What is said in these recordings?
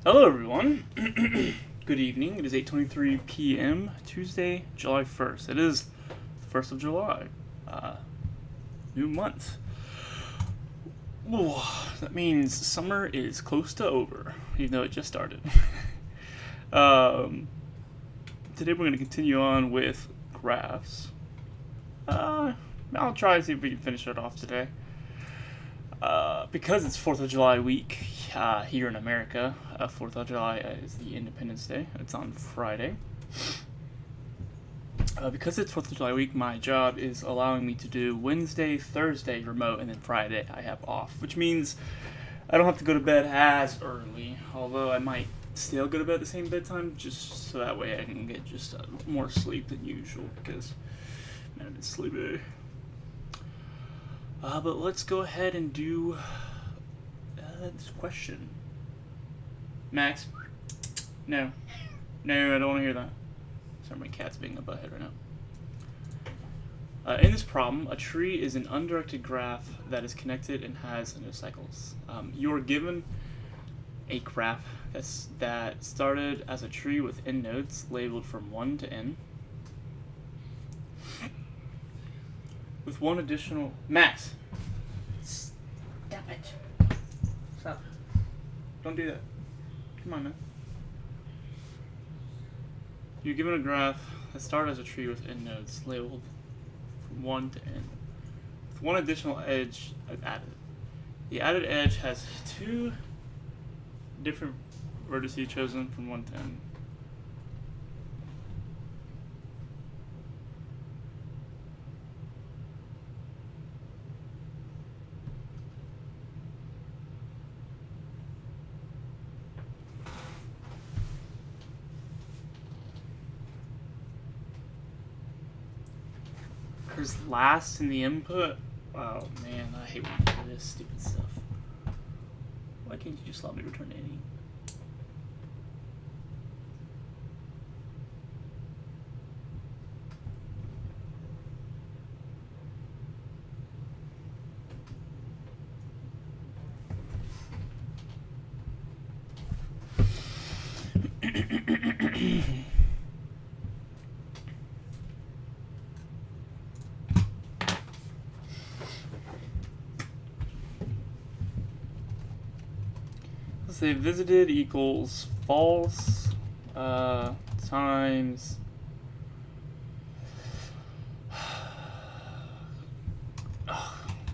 Hello, everyone. Good evening. It is 8:23 p.m. Tuesday, July 1st. It is the 1st of July. New month. Ooh, that means summer is close to over, even though it just started. um, Today we're going to continue on with graphs. I'll try to see if we can finish it off today. Because it's 4th of July week here in America, 4th of July is the Independence Day. It's on Friday. Because it's 4th of July week, my job is allowing me to do Wednesday, Thursday remote, and then Friday I have off, which means I don't have to go to bed as early, although I might still go to bed at the same bedtime, just so that way I can get just more sleep than usual, because, man, I've been sleepy. But let's go ahead and do this question. Max? No. No, I don't want to hear that. Sorry, my cat's being a butthead right now. In this problem, a tree is an undirected graph that is connected and has no cycles. You're given a graph that started as a tree with n nodes labeled from 1 to n. With one additional... Max! Stop it. Stop. Don't do that. Come on, man. You're given a graph that started as a tree with n nodes labeled from 1 to n. With one additional edge added. The added edge has two different vertices chosen from 1 to n. Occurs last in the input. Oh man, I hate when you do this stupid stuff. Why can't you just let me return any? Let's say visited equals false times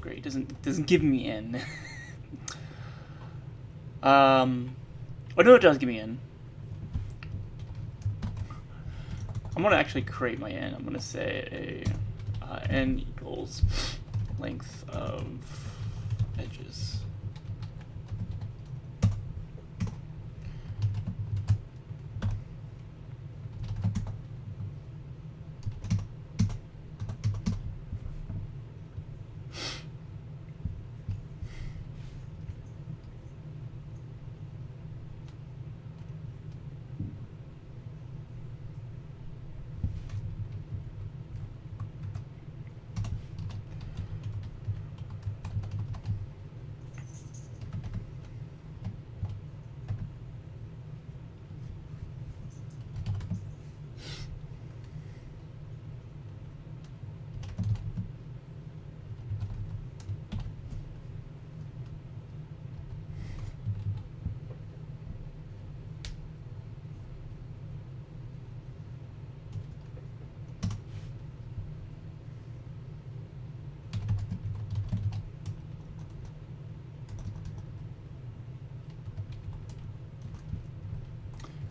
great, doesn't give me n. Oh no, it does give me n. I'm gonna actually create my n. I'm gonna say n equals length of edges.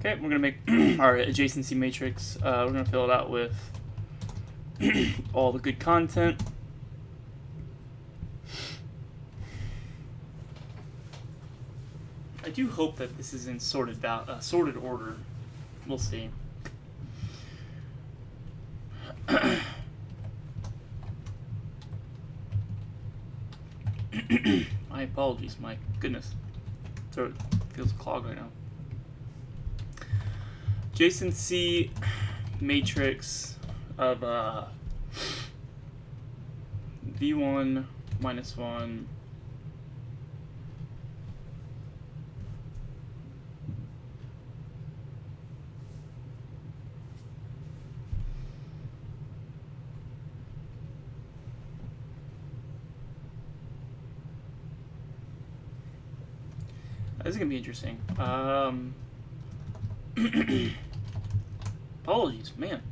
Okay, we're gonna make our adjacency matrix. We're gonna fill it out with all the good content. I do hope that this is in sorted order. We'll see. My apologies. My goodness, throat feels clogged right now. Adjacency matrix of v1 minus 1 This is gonna be interesting. Apologies, man.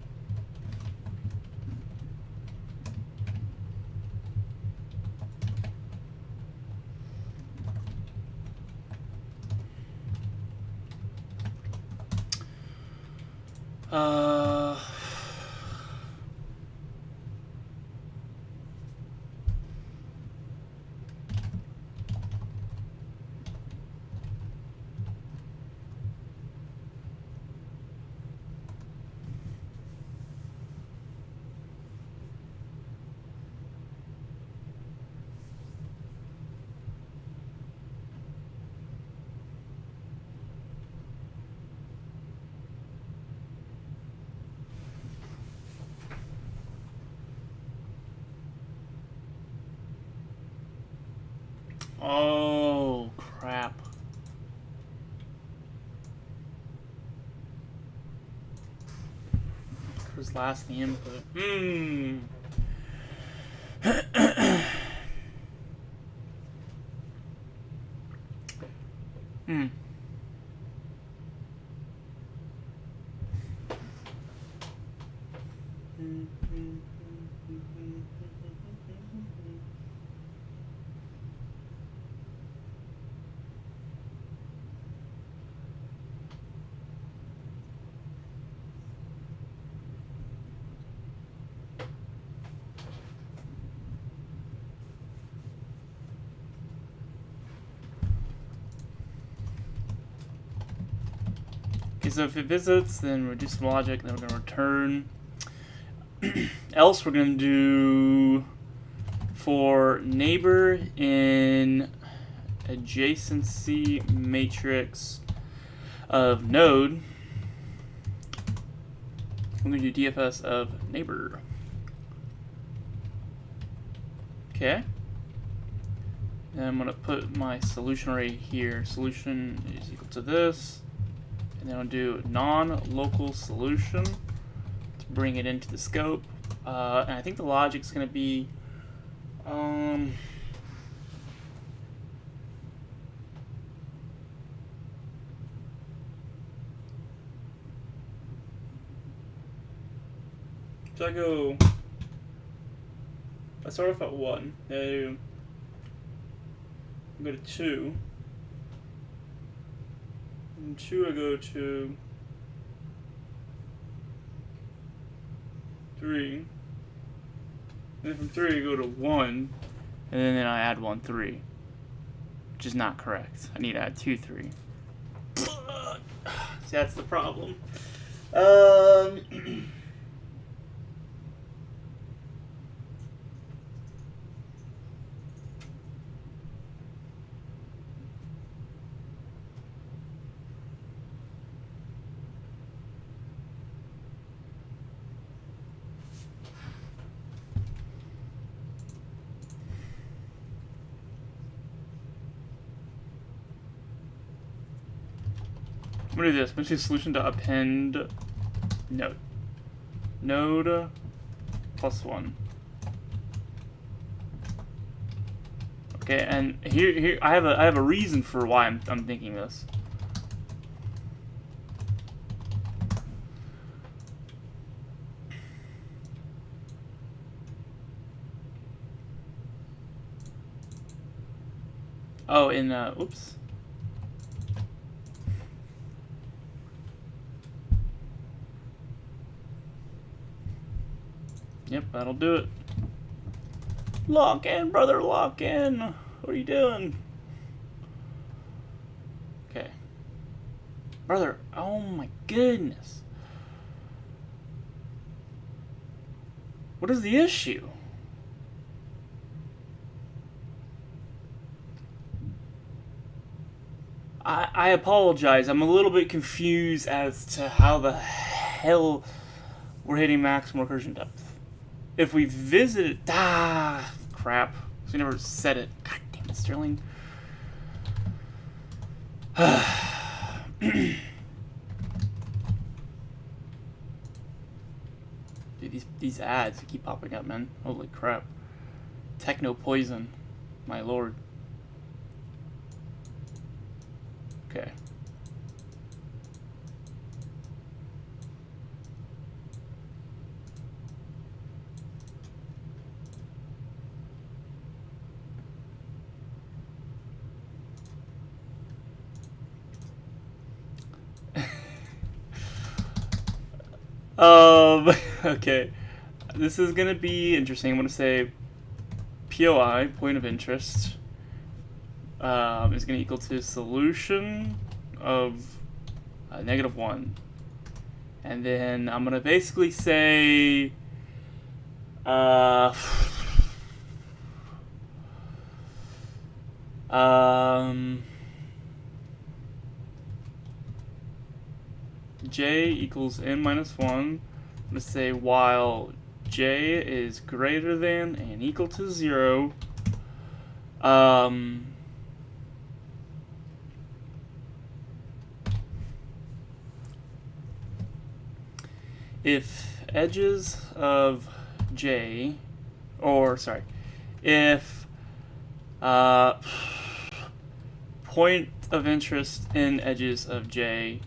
Oh, crap. Who's last the input? Okay, so if it visits, then reduce the logic, and then we're going to return. Else, we're going to do for neighbor in adjacency matrix of node. I'm going to do DFS of neighbor. Okay. And I'm going to put my solution right here. Solution is equal to this. And then I'll do non-local solution to bring it into the scope. And I think the logic's going to be so I start off at 1, then I go to 2, and 2 I go to 3, and then from 3 I go to 1, and then I add 1, 3, which is not correct. I need to add 2, 3. See, that's the problem. I'm gonna do this. I'm gonna do solution to append node. Node plus 1. Okay, and here I have a reason for why I'm thinking this. Oh, in oops. Yep, that'll do it. Lock in, brother, lock in. What are you doing? Okay. Brother, oh my goodness. What is the issue? I apologize. I'm a little bit confused as to how the hell we're hitting maximum recursion depth. If we visited... Ah, crap. We never said it. God damn it, Sterling. Dude, these ads keep popping up, man. Holy crap. Techno poison. My lord. Okay. Okay. This is gonna be interesting. I'm gonna say POI, point of interest, is gonna equal to solution of -1. And then I'm gonna basically say j equals n-1. I'm gonna say while j is greater than and equal to 0, if edges of j, or sorry, if point of interest in edges of j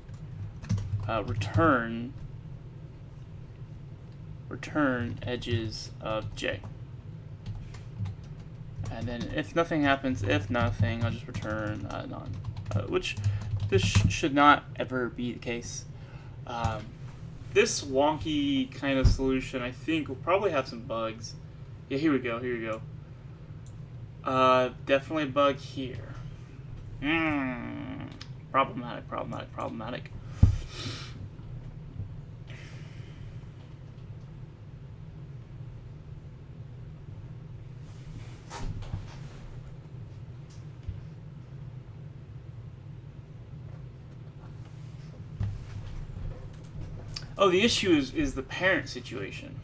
return edges of j. And then if nothing happens, if nothing, I'll just return none. Which this should not ever be the case. This wonky kind of solution, I think, will probably have some bugs. Yeah, here we go, here we go. Definitely a bug here. Problematic, problematic, problematic. Oh, the issue is the parent situation.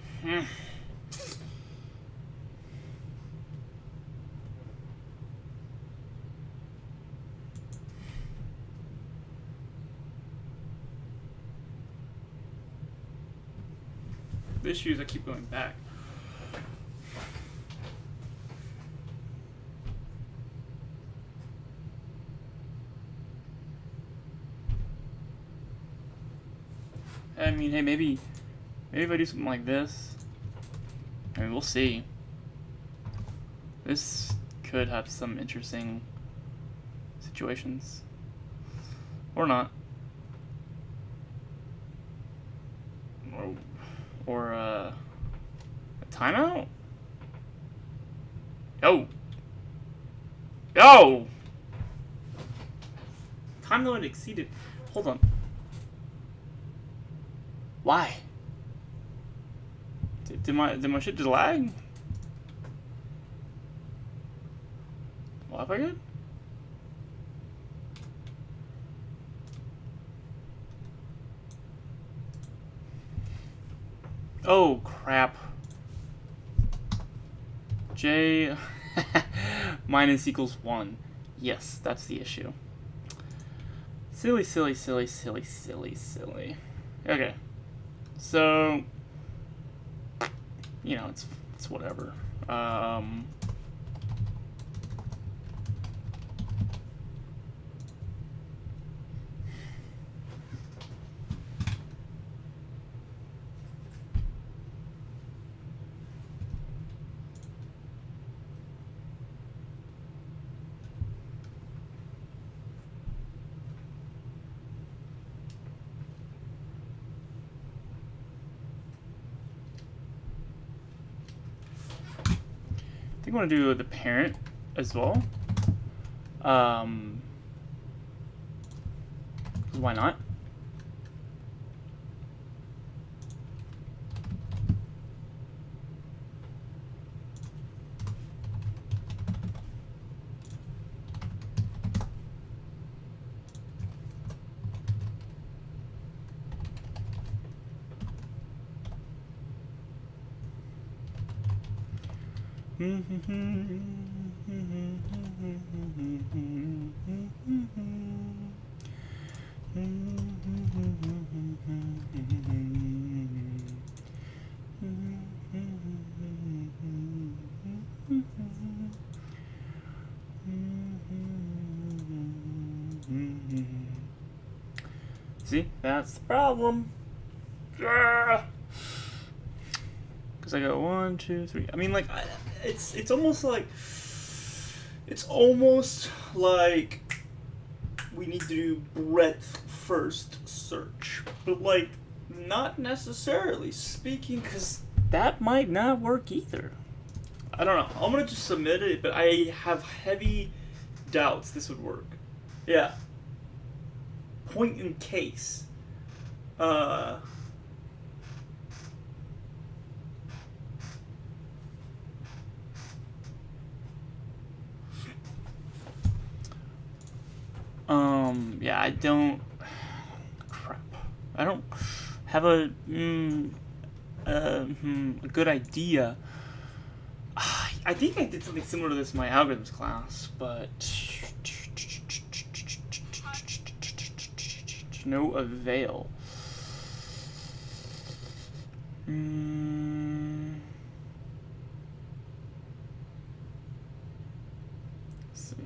The issue is I keep going back. I mean, hey, maybe if I do something like this, I mean, we'll see. This could have some interesting situations. Or not. Or a timeout? Yo! Yo! Time limit exceeded. Hold on. Why? Did my shit just lag? What if I good? Oh crap. J minus equals 1. Yes, that's the issue. Silly, silly, silly, silly, silly, silly. Okay. So, you know, it's whatever. I think I want to do the parent as well. Why not? See, that's the problem. Because I got 1, 2, 3. I mean, like, it's almost like we need to do breadth first search, but like not necessarily speaking, because that might not work either. I don't know. I'm gonna just submit it, but I have heavy doubts this would work. Yeah. Point in case. Yeah, I don't. Crap. I don't have a good idea. I think I did something similar to this in my algorithms class, but no avail. Let's see.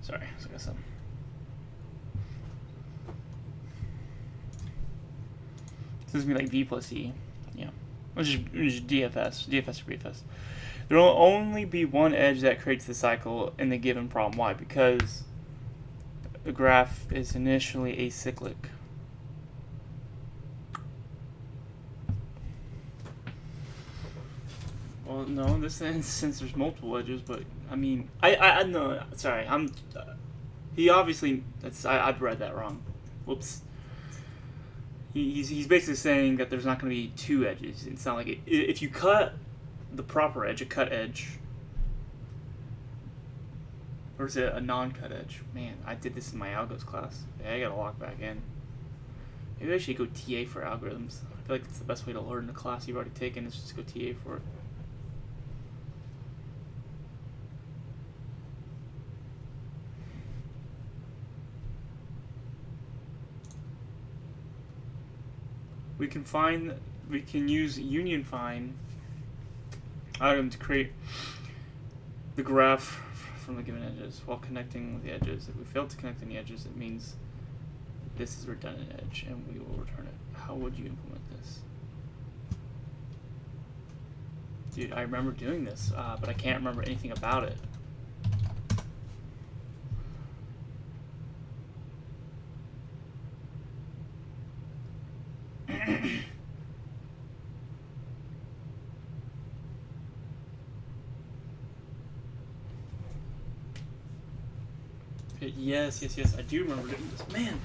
Sorry, I got some. This is gonna be like V plus E, yeah. Which is DFS or BFS. There will only be one edge that creates the cycle in the given problem. Why? Because the graph is initially acyclic. Well, no, in this instance there's multiple edges, but I mean, I no, sorry, he obviously, I've read that wrong. Whoops. He's basically saying that there's not going to be two edges. It's not like if you cut the proper edge, a cut edge, or is it a non-cut edge? Man, I did this in my algos class. Yeah, I gotta log back in. Maybe I should go TA for algorithms. I feel like it's the best way to learn the class you've already taken is just go TA for it. We can use union find item to create the graph from the given edges while connecting the edges. If we fail to connect any edges, it means this is a redundant edge and we will return it. How would you implement this? Dude, I remember doing this, but I can't remember anything about it. Yes, I do remember doing this. Man,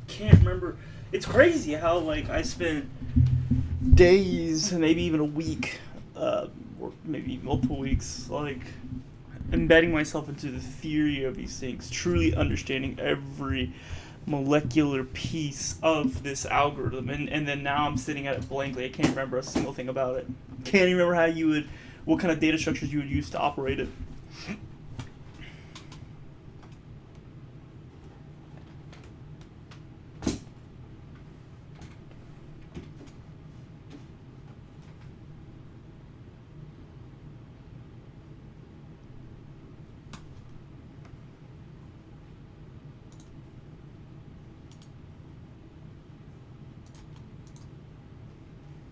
can't remember. It's crazy how, like, I spent days, maybe even a week, or maybe multiple weeks, like, embedding myself into the theory of these things, truly understanding every molecular piece of this algorithm, and then now I'm sitting at it blankly. I can't remember a single thing about it. Can't even remember what kind of data structures you would use to operate it.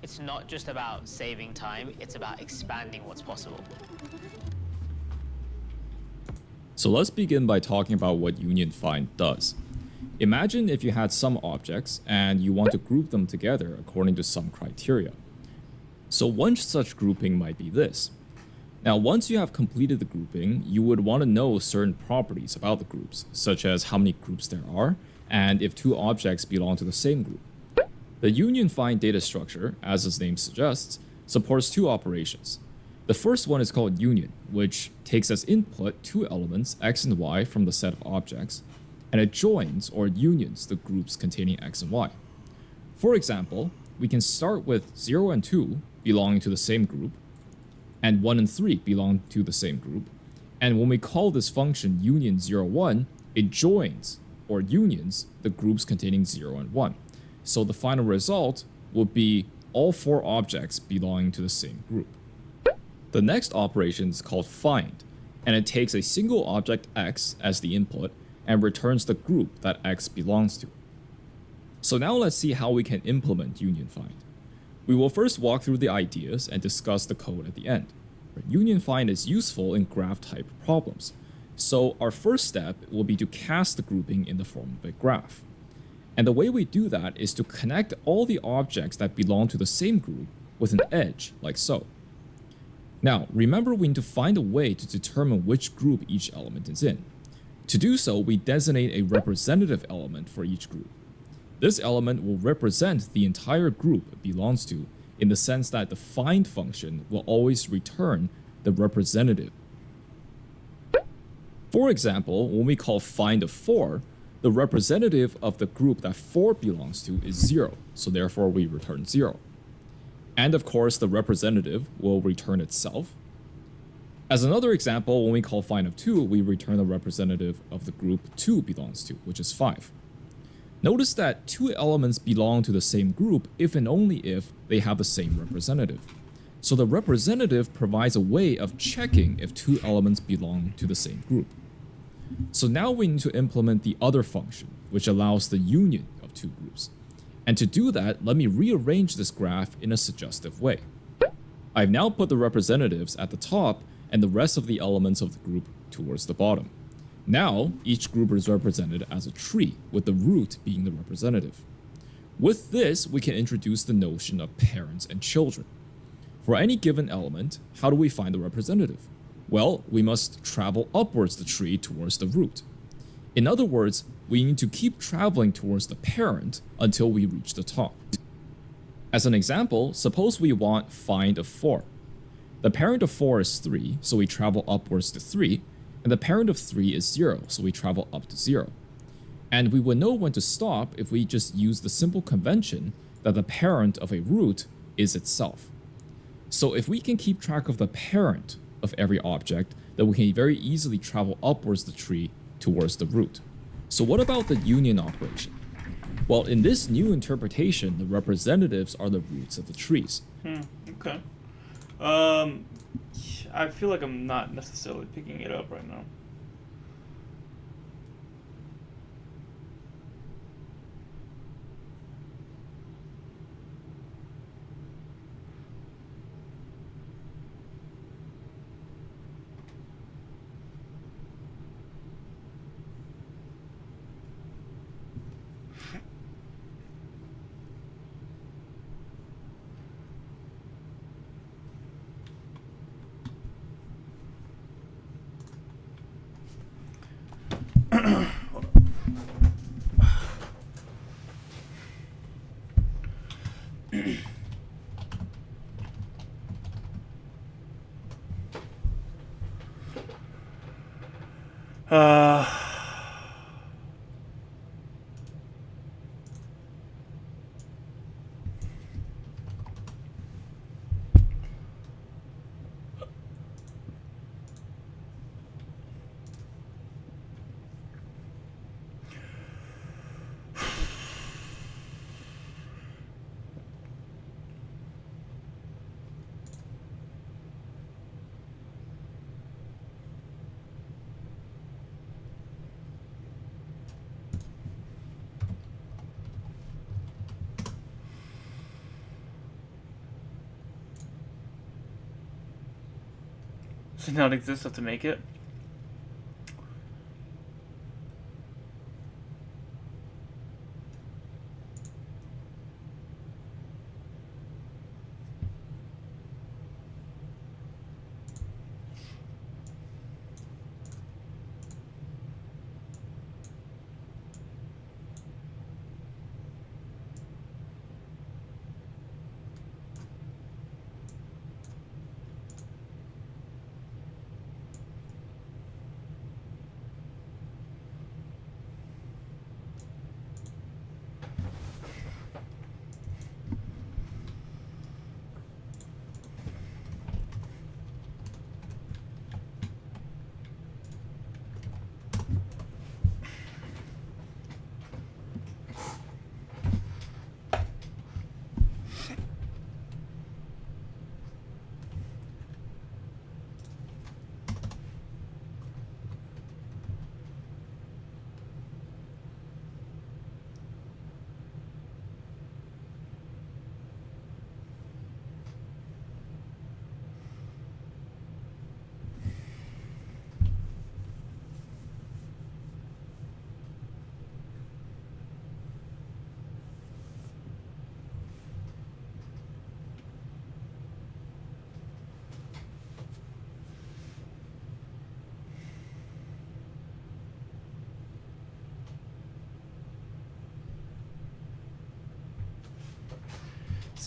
It's not just about saving time, it's about expanding what's possible. So let's begin by talking about what union find does. Imagine if you had some objects and you want to group them together according to some criteria. So one such grouping might be this. Now, once you have completed the grouping, you would want to know certain properties about the groups, such as how many groups there are, and if two objects belong to the same group. The union find data structure, as its name suggests, supports two operations. The first one is called union, which takes as input two elements, x and y, from the set of objects, and it joins or unions the groups containing x and y. For example, we can start with 0 and 2 belonging to the same group, and 1 and 3 belong to the same group, and when we call this function union 0, 1, it joins or unions the groups containing 0 and 1. So the final result would be all 4 objects belonging to the same group. The next operation is called find, and it takes a single object X as the input and returns the group that X belongs to. So now let's see how we can implement union find. We will first walk through the ideas and discuss the code at the end. Union find is useful in graph type problems. So our first step will be to cast the grouping in the form of a graph. And the way we do that is to connect all the objects that belong to the same group with an edge, like so. Now, remember we need to find a way to determine which group each element is in. To do so, we designate a representative element for each group. This element will represent the entire group it belongs to, in the sense that the find function will always return the representative. For example, when we call find of 4, the representative of the group that 4 belongs to is 0, so therefore we return 0. And of course, the representative will return itself. As another example, when we call find of 2, we return the representative of the group 2 belongs to, which is 5. Notice that 2 elements belong to the same group if and only if they have the same representative. So the representative provides a way of checking if 2 elements belong to the same group. So now we need to implement the other function, which allows the union of 2 groups. And to do that, let me rearrange this graph in a suggestive way. I've now put the representatives at the top and the rest of the elements of the group towards the bottom. Now, each group is represented as a tree, with the root being the representative. With this, we can introduce the notion of parents and children. For any given element, how do we find the representative? Well, we must travel upwards the tree towards the root. In other words, we need to keep traveling towards the parent until we reach the top. As an example, suppose we want find of 4. The parent of 4 is 3, so we travel upwards to 3, and the parent of 3 is 0, so we travel up to 0. And we would know when to stop if we just use the simple convention that the parent of a root is itself. So if we can keep track of the parent of every object, then we can very easily travel upwards the tree towards the root. So what about the union operation? Well, in this new interpretation, the representatives are the roots of the trees. Okay. I feel like I'm not necessarily picking it up right now. Uh, does not exist have to make it?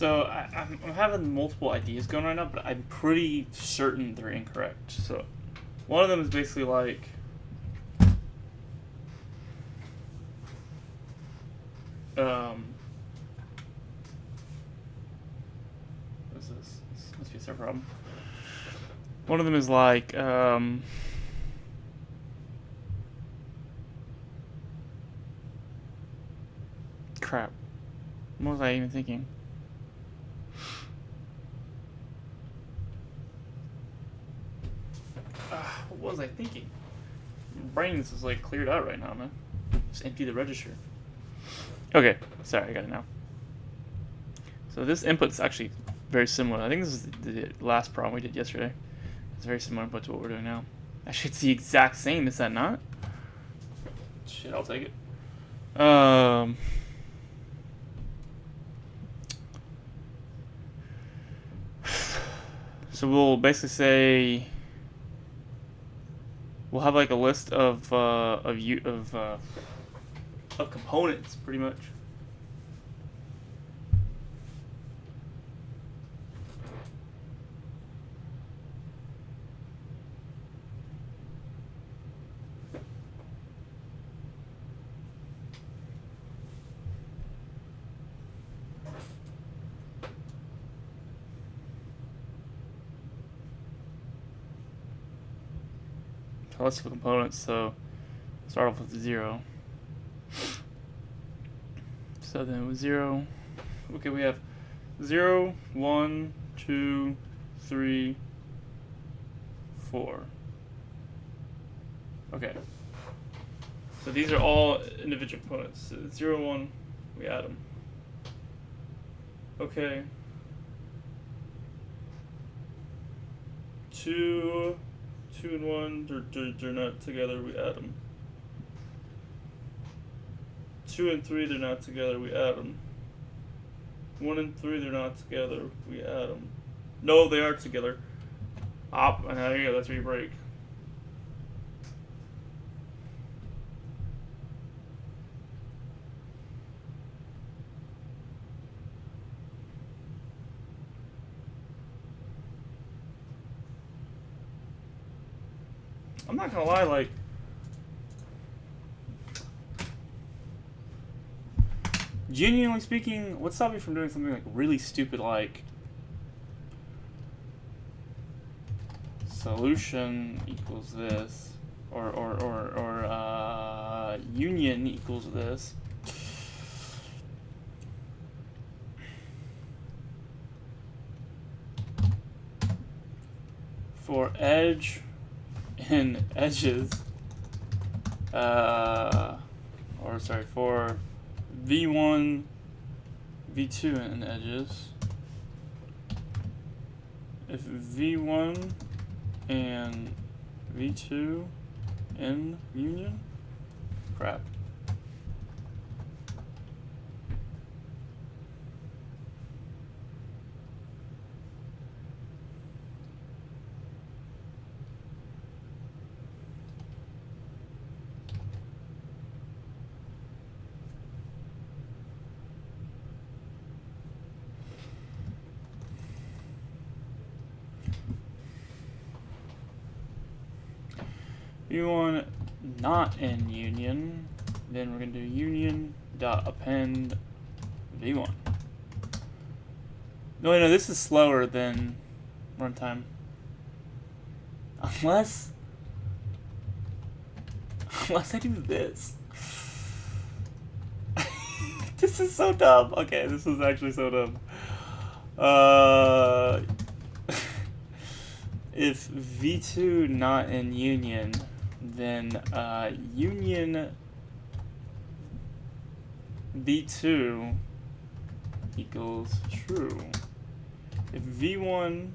So I'm having multiple ideas going right now, but I'm pretty certain they're incorrect. So one of them is basically like what is this? This must be a server problem. One of them is like crap. What was I even thinking? What was I thinking? My brain is like cleared out right now, man. Just empty the register. Okay, sorry, I got it now. So this input's actually very similar. I think this is the last problem we did yesterday. It's very similar input to what we're doing now. Actually, it's the exact same, is that not? Shit, I'll take it. So we'll basically say we'll have like a list of components, pretty much. List of components, so start off with 0. So then with 0, okay, we have 0, 1, 2, 3, 4. Okay. So these are all individual components. So 0, 1, we add them. Okay. 2 and 1, they're not together, we add them. 2 and 3, they're not together, we add them. 1 and 3, they're not together, we add them. No, they are together. And there you go, that's where you break. I'm not gonna lie, like, genuinely speaking, what's stopping me from doing something like really stupid, like solution equals this, or union equals this. For edge and edges, for V1, V2 and edges, if V1 and V2 in union, crap. V1 not in union, then we're going to do union dot append V1. No, this is slower than runtime. Unless I do this. This is so dumb. Okay, this is actually so dumb. If V2 not in union, then union V2 equals true. If V1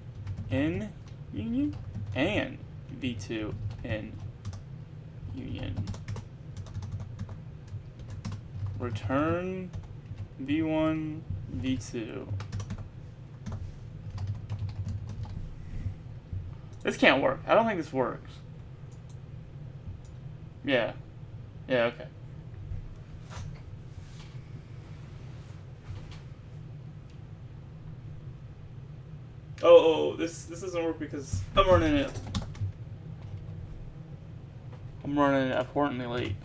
in union and V2 in union, return V1, V2. This can't work. I don't think this works. Yeah. Yeah, okay. This doesn't work because I'm running it abhorrently late.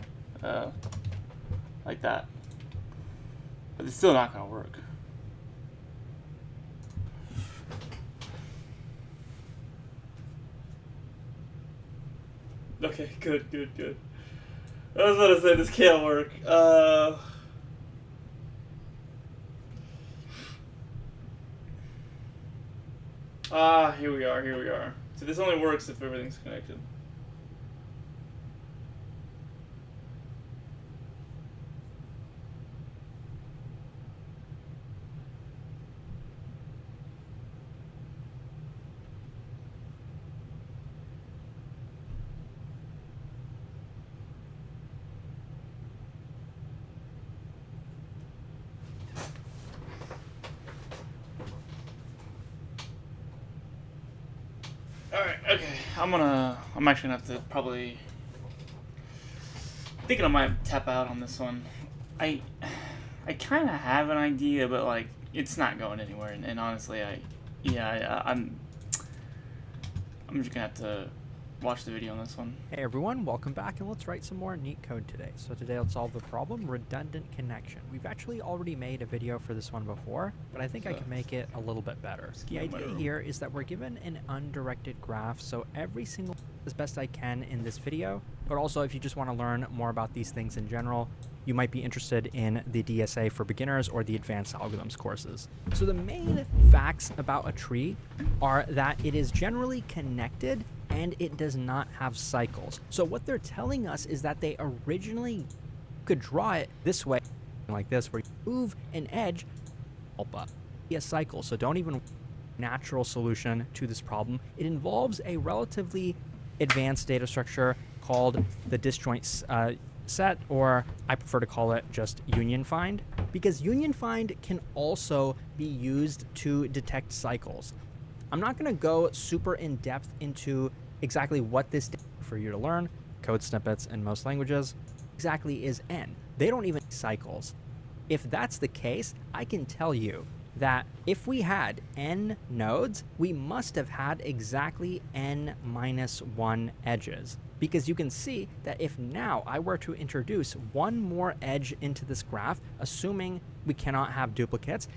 Like that. But it's still not gonna work. Okay, good. I was about to say this can't work. Here we are. So this only works if everything's connected. Alright, okay. I'm actually gonna have to probably... thinking I might tap out on this one. I kind of have an idea, but like, it's not going anywhere. And honestly, I'm just gonna have to watch the video on this one. Hey everyone, welcome back, and let's write some more neat code today. So today let's solve the problem, redundant connection. We've actually already made a video for this one before, but I think I can make it a little bit better. The idea here is that we're given an undirected graph, so every single as best I can in this video, but also if you just want to learn more about these things in general, you might be interested in the DSA for beginners or the advanced algorithms courses. So the main facts about a tree are that it is generally connected and it does not have cycles. So what they're telling us is that they originally could draw it this way, like this, where you move an edge, be a cycle. So don't even natural solution to this problem. It involves a relatively advanced data structure called the disjoint set, or I prefer to call it just union find, because union find can also be used to detect cycles. I'm not going to go super in depth into exactly what this for you to learn, code snippets in most languages, exactly is n. They don't even cycles. If that's the case, I can tell you that if we had n nodes, we must have had exactly n minus 1 edges. Because you can see that if now I were to introduce one more edge into this graph, assuming we cannot have duplicates,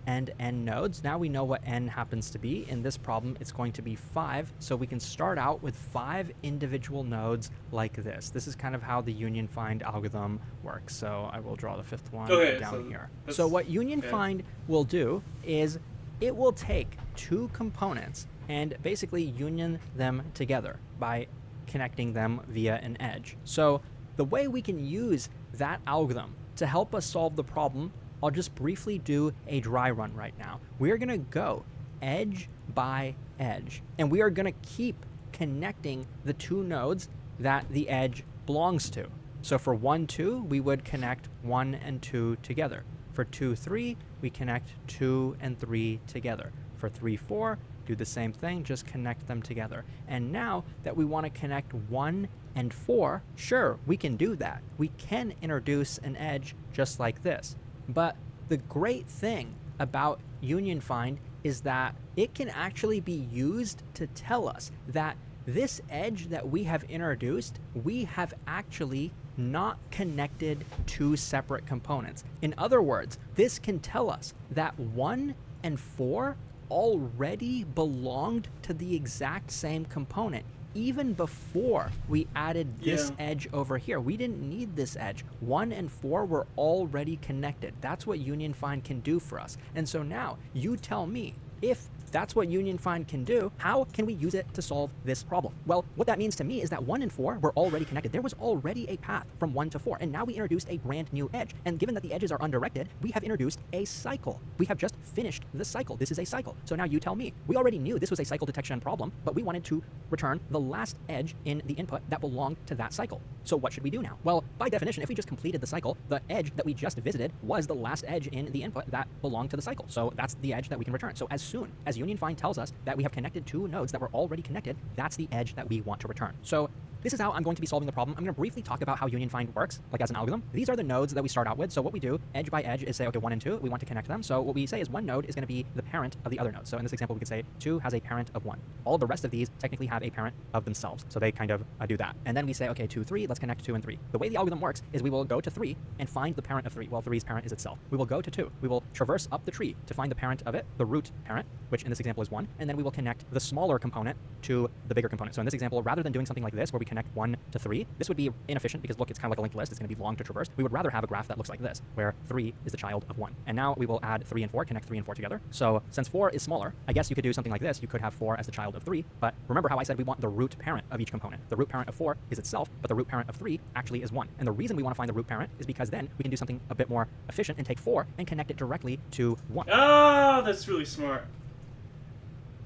and n nodes. Now we know what n happens to be. In this problem, it's going to be 5. So we can start out with 5 individual nodes like this. This is kind of how the union find algorithm works. So I will draw the 5th one down here. So what union find will do is it will take 2 components and basically union them together by connecting them via an edge. So the way we can use that algorithm to help us solve the problem, I'll just briefly do a dry run right now. We're gonna go edge by edge, and we are gonna keep connecting the 2 nodes that the edge belongs to. So for 1, 2, we would connect 1 and 2 together. For 2, 3, we connect 2 and 3 together. For 3, 4, do the same thing, just connect them together. And now that we want to connect 1 and 4, sure, we can do that. We can introduce an edge just like this. But the great thing about union find is that it can actually be used to tell us that this edge that we have introduced, we have actually not connected 2 separate components. In other words, this can tell us that 1 and 4 already belonged to the exact same component even before we added this edge over here. We didn't need this edge. 1 and 4 were already connected. That's what union find can do for us. And so now you tell me, if that's what union find can do, how can we use it to solve this problem? Well, what that means to me is that 1 and 4 were already connected. There was already a path from 1 to 4, and now we introduced a brand new edge. And given that the edges are undirected, we have introduced a cycle. We have just finished the cycle. This is a cycle. So now you tell me, we already knew this was a cycle detection problem, but we wanted to return the last edge in the input that belonged to that cycle. So what should we do now? Well, by definition, if we just completed the cycle, the edge that we just visited was the last edge in the input that belonged to the cycle. So that's the edge that we can return. So as soon as union find tells us that we have connected 2 nodes that were already connected, that's the edge that we want to return. So this is how I'm going to be solving the problem. I'm going to briefly talk about how union find works, like as an algorithm. These are the nodes that we start out with. So what we do, edge by edge, is say, okay, 1 and 2, we want to connect them. So what we say is one node is going to be the parent of the other node. So in this example, we could say 2 has a parent of 1. All of the rest of these technically have a parent of themselves. So they kind of do that. And then we say, okay, 2, 3, let's connect 2 and 3. The way the algorithm works is we will go to 3 and find the parent of 3. Well, 3's parent is itself. We will go to 2. We will traverse up the tree to find the parent of it, the root parent, which in this example is 1. And then we will connect the smaller component to the bigger component. So in this example, rather than doing something like this, where we connect 1 to 3, this would be inefficient because look, it's kind of like a linked list. It's going to be long to traverse. We would rather have a graph that looks like this, where 3 is the child of 1. And now we will add 3 and 4, connect 3 and 4 together. So since 4 is smaller, I guess you could do something like this. You could have 4 as the child of 3, but remember how I said we want the root parent of each component. The root parent of 4 is itself, but the root parent of 3 actually is 1. And the reason we want to find the root parent is because then we can do something a bit more efficient and take 4 and connect it directly to 1. Oh, that's really smart.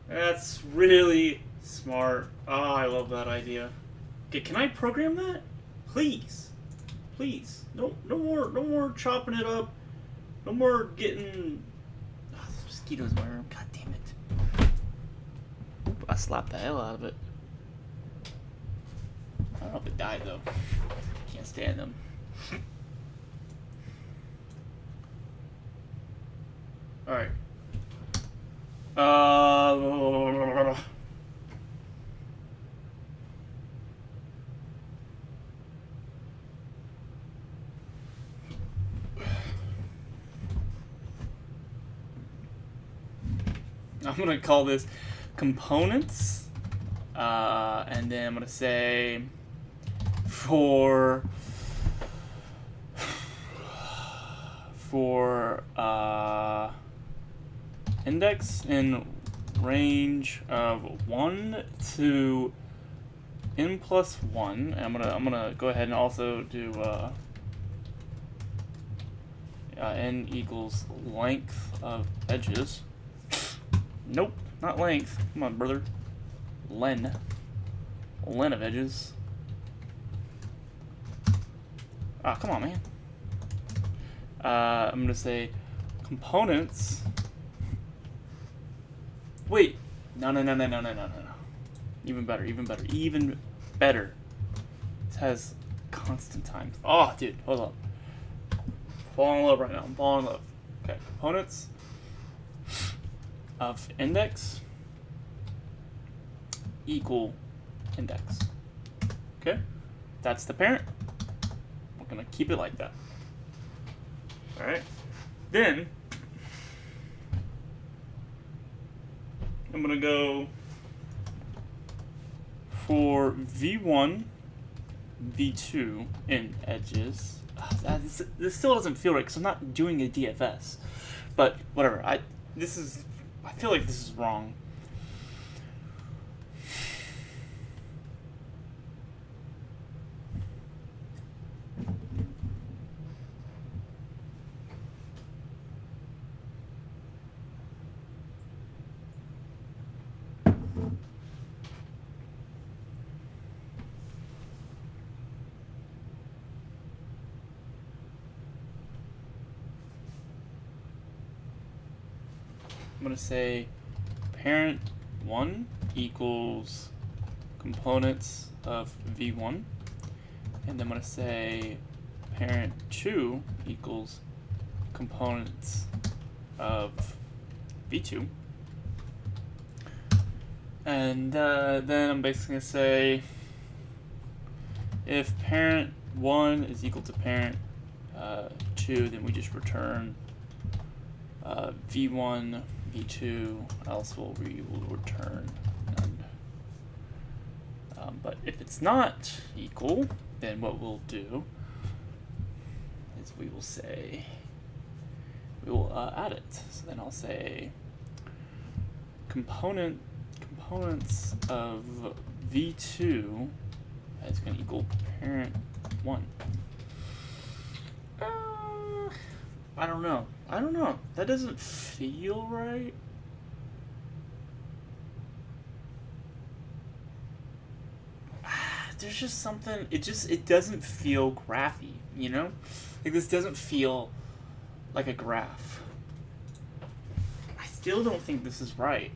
That's really smart. Oh, I love that idea. Okay, can I program that? Please. Please. No more chopping it up. No more getting... Oh, there's mosquitoes in my room. God damn it. I slapped the hell out of it. I don't know if it died, though. Can't stand them. Alright. I'm gonna call this components, and then I'm gonna say for index in range of 1 to n plus 1. And I'm gonna go ahead and also do n equals length of edges. Nope, not length. Come on, brother. Len of edges. Ah, come on, man. I'm gonna say components. Wait, no. Even better. It has constant times. Oh, dude, hold on. Falling in love right now. I'm falling in love. Okay, components of index equal index. Okay, that's the parent. We're gonna keep it like that. All right. Then I'm gonna go for V1, V2 in edges. This still doesn't feel right because I'm not doing a DFS, but whatever. I feel like this is wrong. I'm gonna say parent 1 equals components of V1, and then I'm gonna say parent 2 equals components of V2, and then I'm basically gonna say if parent 1 is equal to parent 2, then we just return V1, V2, else we will return none. But if it's not equal, then what we'll do is we will add it. So then I'll say components of V2 is going to equal parent 1. I don't know. That doesn't feel right. There's just something. It doesn't feel graphy, you know? Like this doesn't feel like a graph. I still don't think this is right.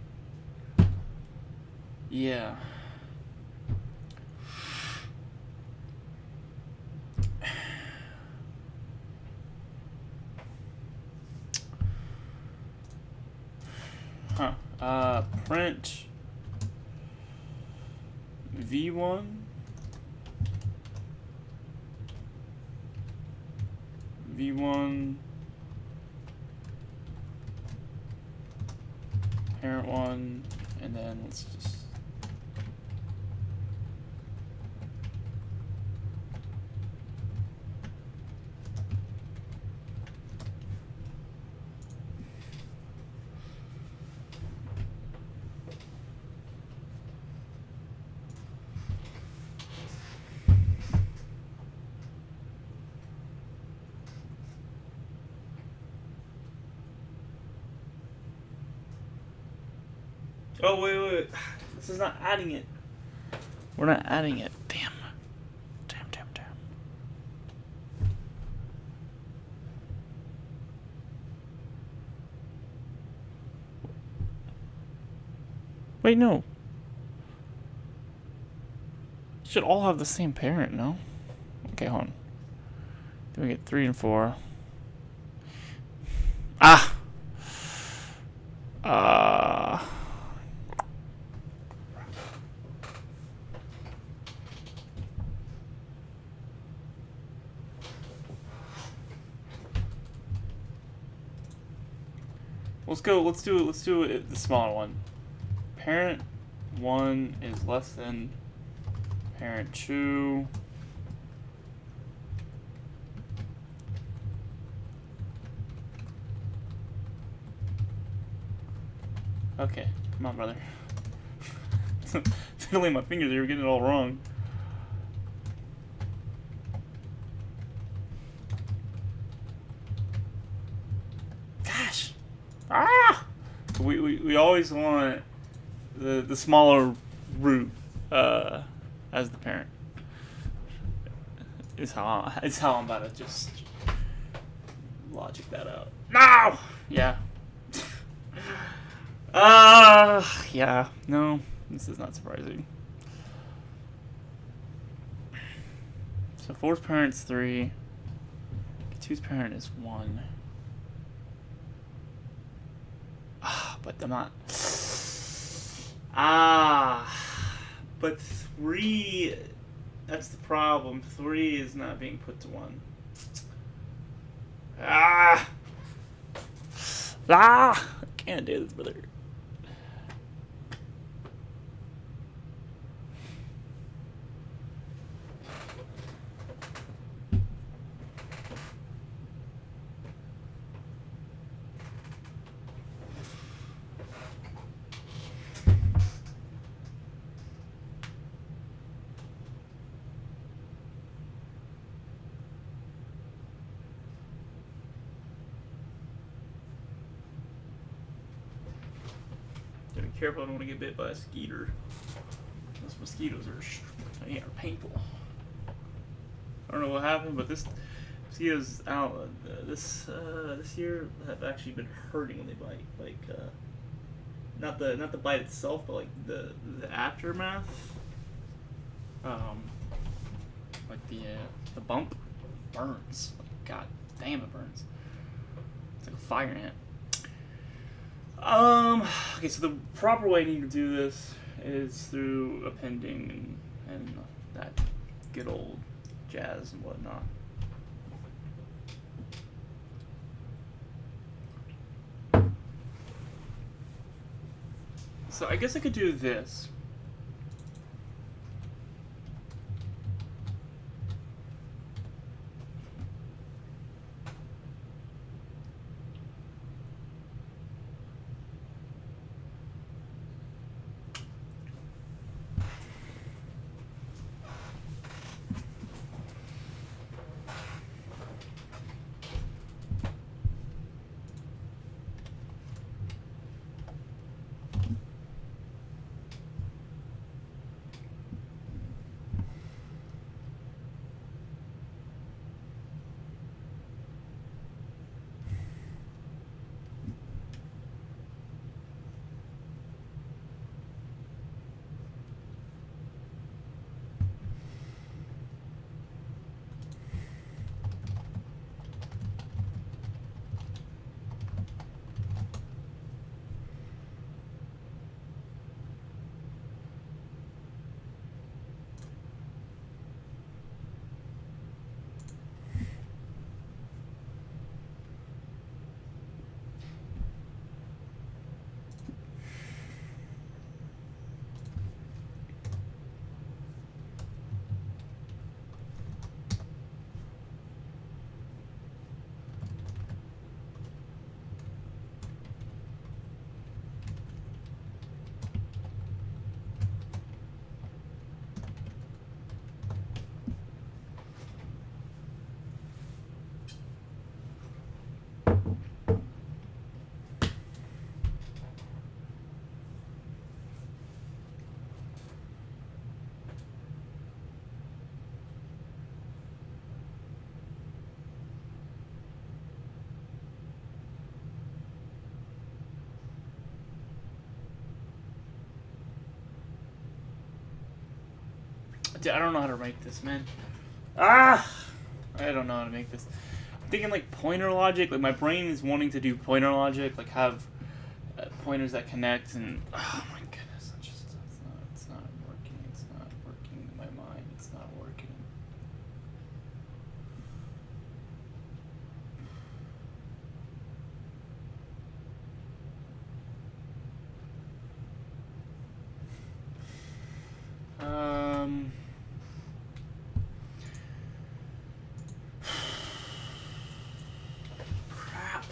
Print V1 V1 parent one, and then let's just oh, wait. This is not adding it. We're not adding it. Damn. Wait, no. Should all have the same parent, no? Okay, hold on. Then we get 3 and 4. Ah! Let's do it the smaller one. Parent 1 is less than parent 2. Okay, come on, brother. Fiddling my fingers, you're getting it all wrong. Gosh! Ah! We always want the smaller root as the parent. Is how I'm about to just logic that out. No! Yeah. Yeah. No, this is not surprising. So 4's parent's 3. 2's parent is 1. But I'm not. But 3. That's the problem. 3 is not being put to 1. I can't do this, brother. Gotta be careful, I don't want to get bit by a skeeter. Those mosquitoes are painful. I don't know what happened, but this mosquitoes out this year have actually been hurting when they bite. Like not the bite itself, but like the aftermath. Like the bump burns. Like, God damn, it burns. It's like a fire ant. Okay, so the proper way you need to do this is through appending and that good old jazz and whatnot. So I guess I could do this. Dude, I don't know how to write this, man. I don't know how to make this. I'm thinking like pointer logic. Like my brain is wanting to do pointer logic, like have pointers that connect, and oh my goodness, it's not working. It's not working in my mind. It's not working. Crap.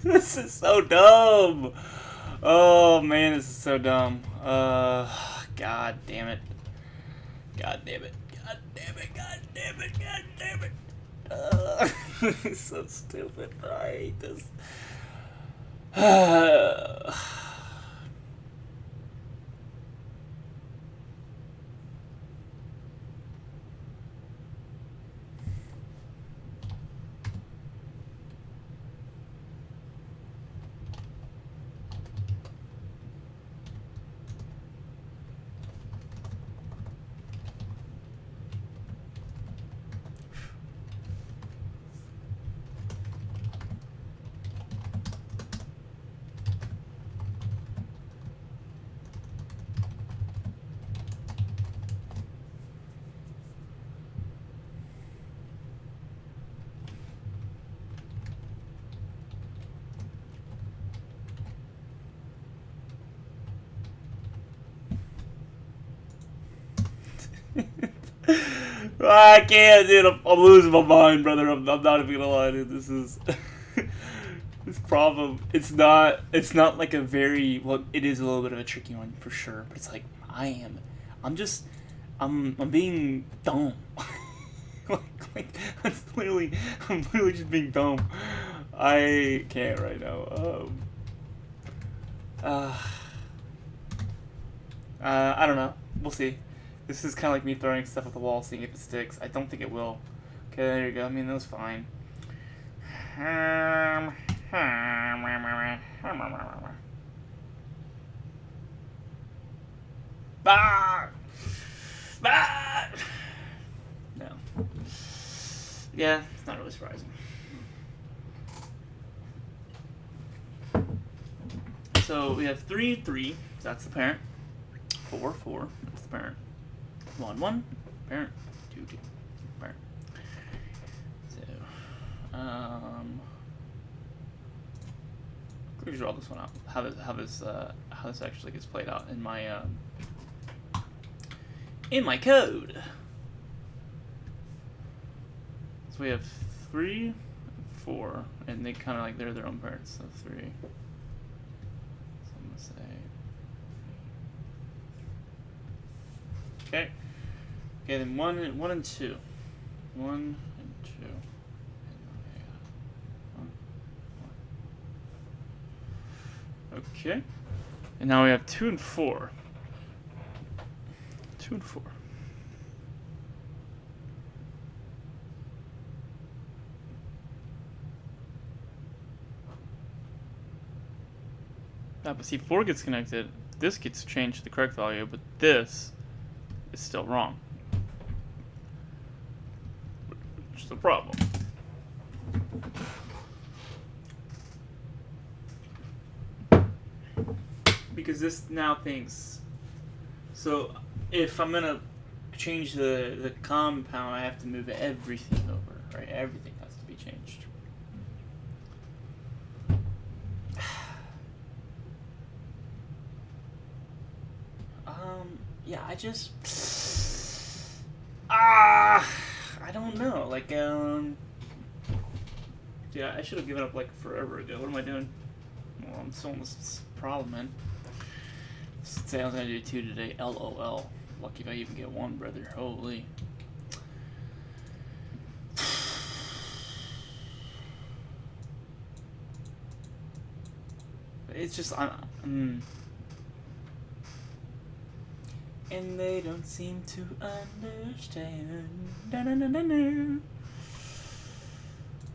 This is so dumb. Oh man, this is so dumb. God damn it. God damn it. God damn it. God damn it. God damn it. This is so stupid. I hate this. I can't, dude. I'm losing my mind, brother. I'm not even gonna lie, dude. This is this problem. It's not like a very well. It is a little bit of a tricky one for sure. But it's like I'm being dumb. like I'm literally just being dumb. I can't right now. I don't know. We'll see. This is kind of like me throwing stuff at the wall, seeing if it sticks. I don't think it will. Okay, there you go. I mean, that was fine. Ah! Ah! No. Yeah, it's not really surprising. So we have 3, 3. That's the parent. 4, 4. That's the parent. 1, 1. Parent. 2, 2. Parent. So, let me draw this one out. How this actually gets played out in my code. So we have 3, 4, and they kind of like they're their own parts. So 3. So I'm gonna say. Okay. Okay, then 1 and 2. 1 and 2. And okay. And now we have 2 and 4. 2 and 4. But see, 4 gets connected, this gets changed to the correct value, but this is still wrong. Which is a problem. Because this now thinks, so if I'm gonna change the compound, I have to move everything over, right? Everything has to be changed. Yeah, I don't know. Like, yeah, I should have given up like forever ago. What am I doing? Well, I'm still in this problem, man. Say I was gonna do 2 today. LOL. Lucky if I even get 1, brother. Holy. It's just and they don't seem to understand. Da-na-na-na-na.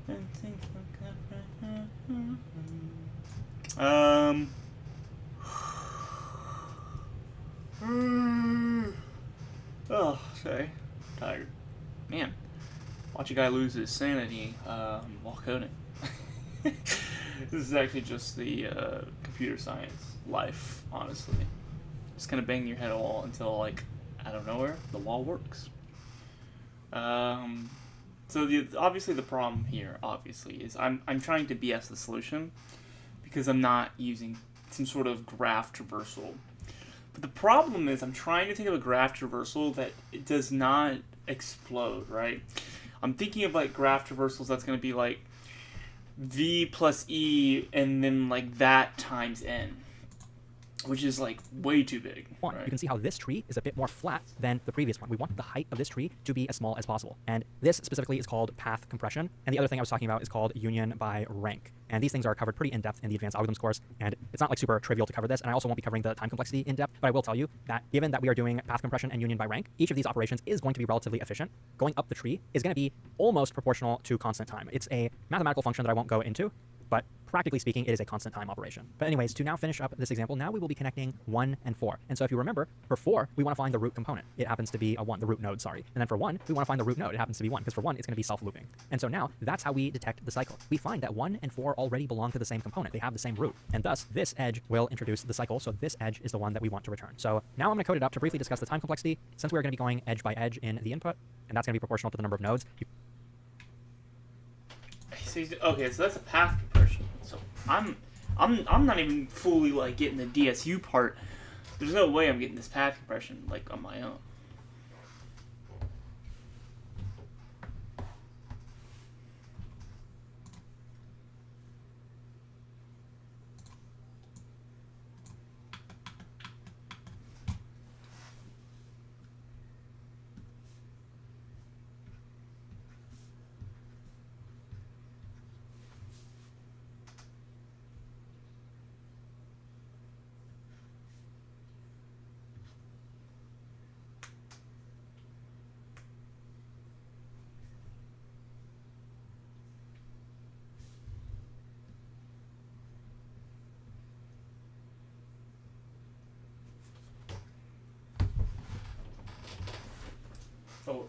And things like that. Oh, sorry. Tired. Man, watch a guy lose his sanity while coding. This is actually just the computer science life, honestly. Just kind of bang your head all until, like, out of nowhere, the wall works. So obviously the problem here, is I'm trying to BS the solution because I'm not using some sort of graph traversal. But the problem is I'm trying to think of a graph traversal that it does not explode, right? I'm thinking of like graph traversals that's going to be like v plus e and then like that times n, which is like way too big. Right? You can see how this tree is a bit more flat than the previous one. We want the height of this tree to be as small as possible. And this specifically is called path compression. And the other thing I was talking about is called union by rank. And these things are covered pretty in depth in the advanced algorithms course. And it's not like super trivial to cover this. And I also won't be covering the time complexity in depth, but I will tell you that given that we are doing path compression and union by rank, each of these operations is going to be relatively efficient. Going up the tree is going to be almost proportional to constant time. It's a mathematical function that I won't go into, but practically speaking, it is a constant time operation. But anyways, to now finish up this example, now we will be connecting 1 and 4. And so if you remember, for 4, we want to find the root component. It happens to be a 1, the root node, sorry. And then for 1, we want to find the root node. It happens to be 1, because for 1, it's going to be self-looping. And so now, that's how we detect the cycle. We find that 1 and 4 already belong to the same component. They have the same root. And thus, this edge will introduce the cycle, so this edge is the one that we want to return. So now I'm going to code it up to briefly discuss the time complexity. Since we're going to be going edge by edge in the input, and that's going to be proportional to the number of nodes. Okay, so that's a path compression. So I'm not even fully like getting the DSU part. There's no way I'm getting this path compression like on my own. So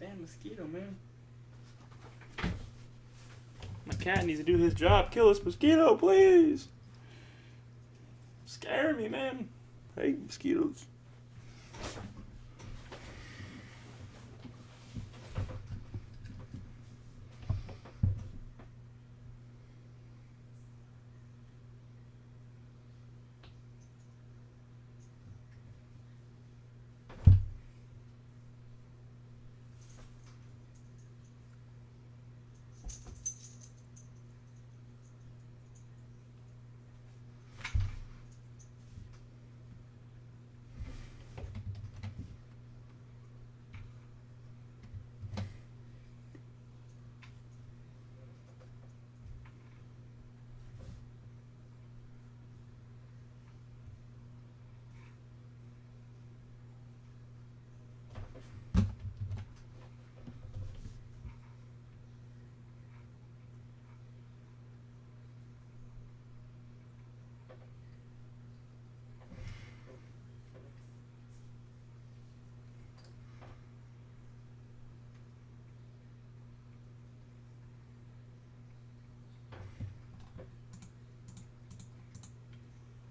Damn mosquito, man. cat needs to do his job. Kill this mosquito, please. Scare me, man. I hate mosquitoes.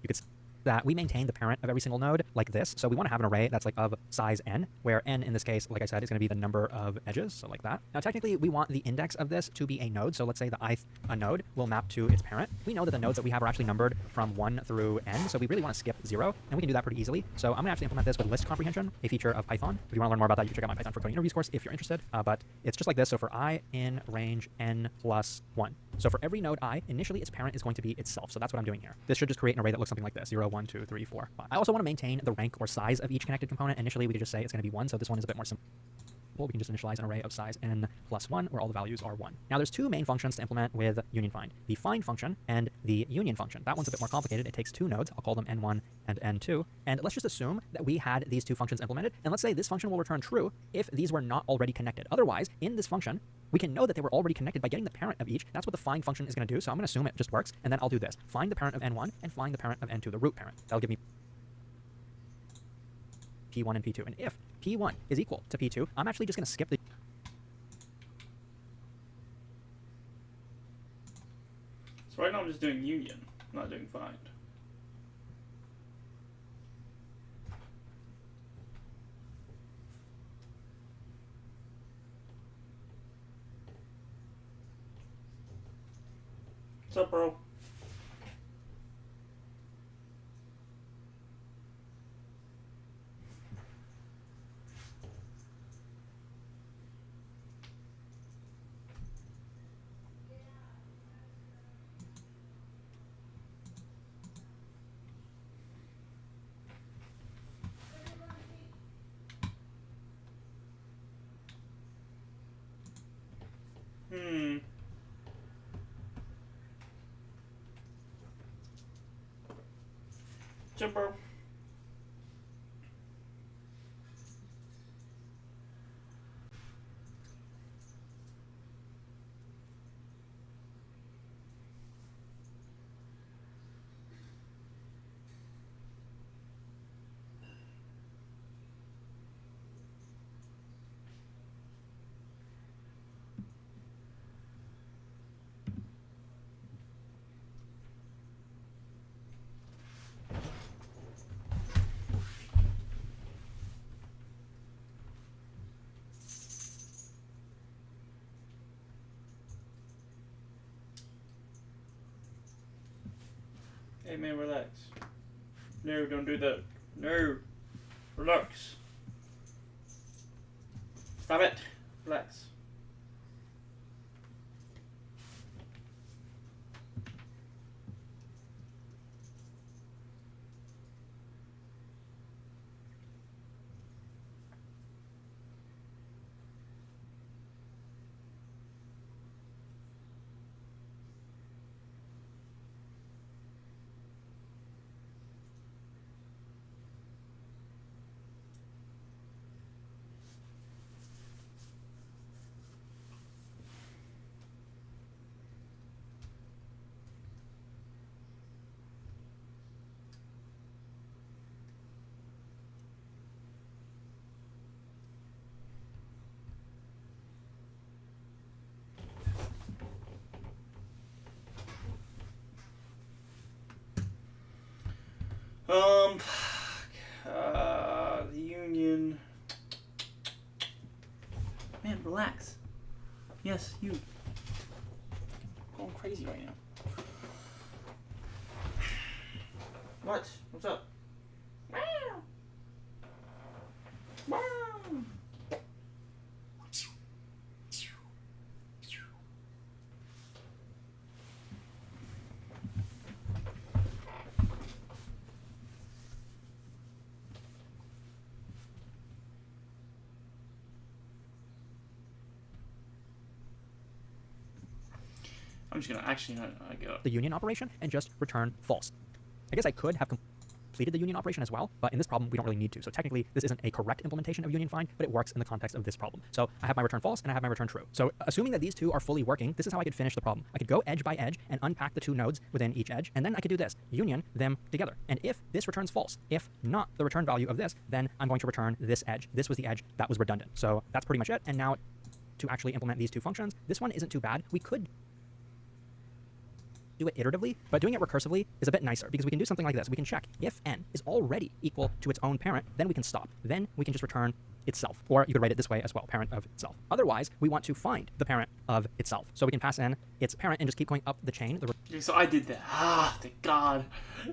You could that we maintain the parent of every single node like this. So we want to have an array that's like of size n, where n in this case, like I said, is going to be the number of edges, so like that. Now technically we want the index of this to be a node. So let's say the ith a node will map to its parent. We know that the nodes that we have are actually numbered from 1 through n, so we really want to skip 0, and we can do that pretty easily. So I'm going to actually implement this with list comprehension, a feature of Python. If you want to learn more about that, you can check out my Python for Coding Interviews course if you're interested. But it's just like this. So for I in range n plus 1. So for every node I, initially its parent is going to be itself. So that's what I'm doing here. This should just create an array that looks something like this: 0, 1, 2, 3, 4, 5. I also want to maintain the rank or size of each connected component. Initially, we could just say it's going to be 1, so this one is a bit more simple. We can just initialize an array of size n plus 1, where all the values are 1. Now, there's two main functions to implement with union find: the find function and the union function. That one's a bit more complicated. It takes two nodes. I'll call them n1 and n2. And let's just assume that we had these two functions implemented. And let's say this function will return true if these were not already connected. Otherwise, in this function, we can know that they were already connected by getting the parent of each. That's what the find function is going to do. So I'm going to assume it just works. And then I'll do this: find the parent of n1 and find the parent of n2, the root parent. That'll give me P1 and P2. And if P1 is equal to P2, I'm actually just going to skip the... So right now I'm just doing union, not doing find. What's up, bro? Jumper. Hey man, relax. No, don't do that. No. Relax. Stop it. Relax. The union. Man, relax. Yes, you. Going crazy right now. What? What's up? Wow. Wow. I'm just gonna actually not go. The union operation and just return false. I guess I could have completed the union operation as well, but in this problem, we don't really need to. So technically, this isn't a correct implementation of union find, but it works in the context of this problem. So I have my return false and I have my return true. So assuming that these two are fully working, this is how I could finish the problem. I could go edge by edge and unpack the two nodes within each edge, and then I could do this, union them together. And if this returns false, if not the return value of this, then I'm going to return this edge. This was the edge that was redundant. So that's pretty much it. And now to actually implement these two functions, this one isn't too bad. We could do it iteratively, but doing it recursively is a bit nicer because we can do something like this. We can check if n is already equal to its own parent, then we can stop. Then we can just return itself. Or you could write it this way as well, parent of itself. Otherwise, we want to find the parent of itself. So we can pass in its parent and just keep going up the chain. Okay, so I did that. Ah, thank God.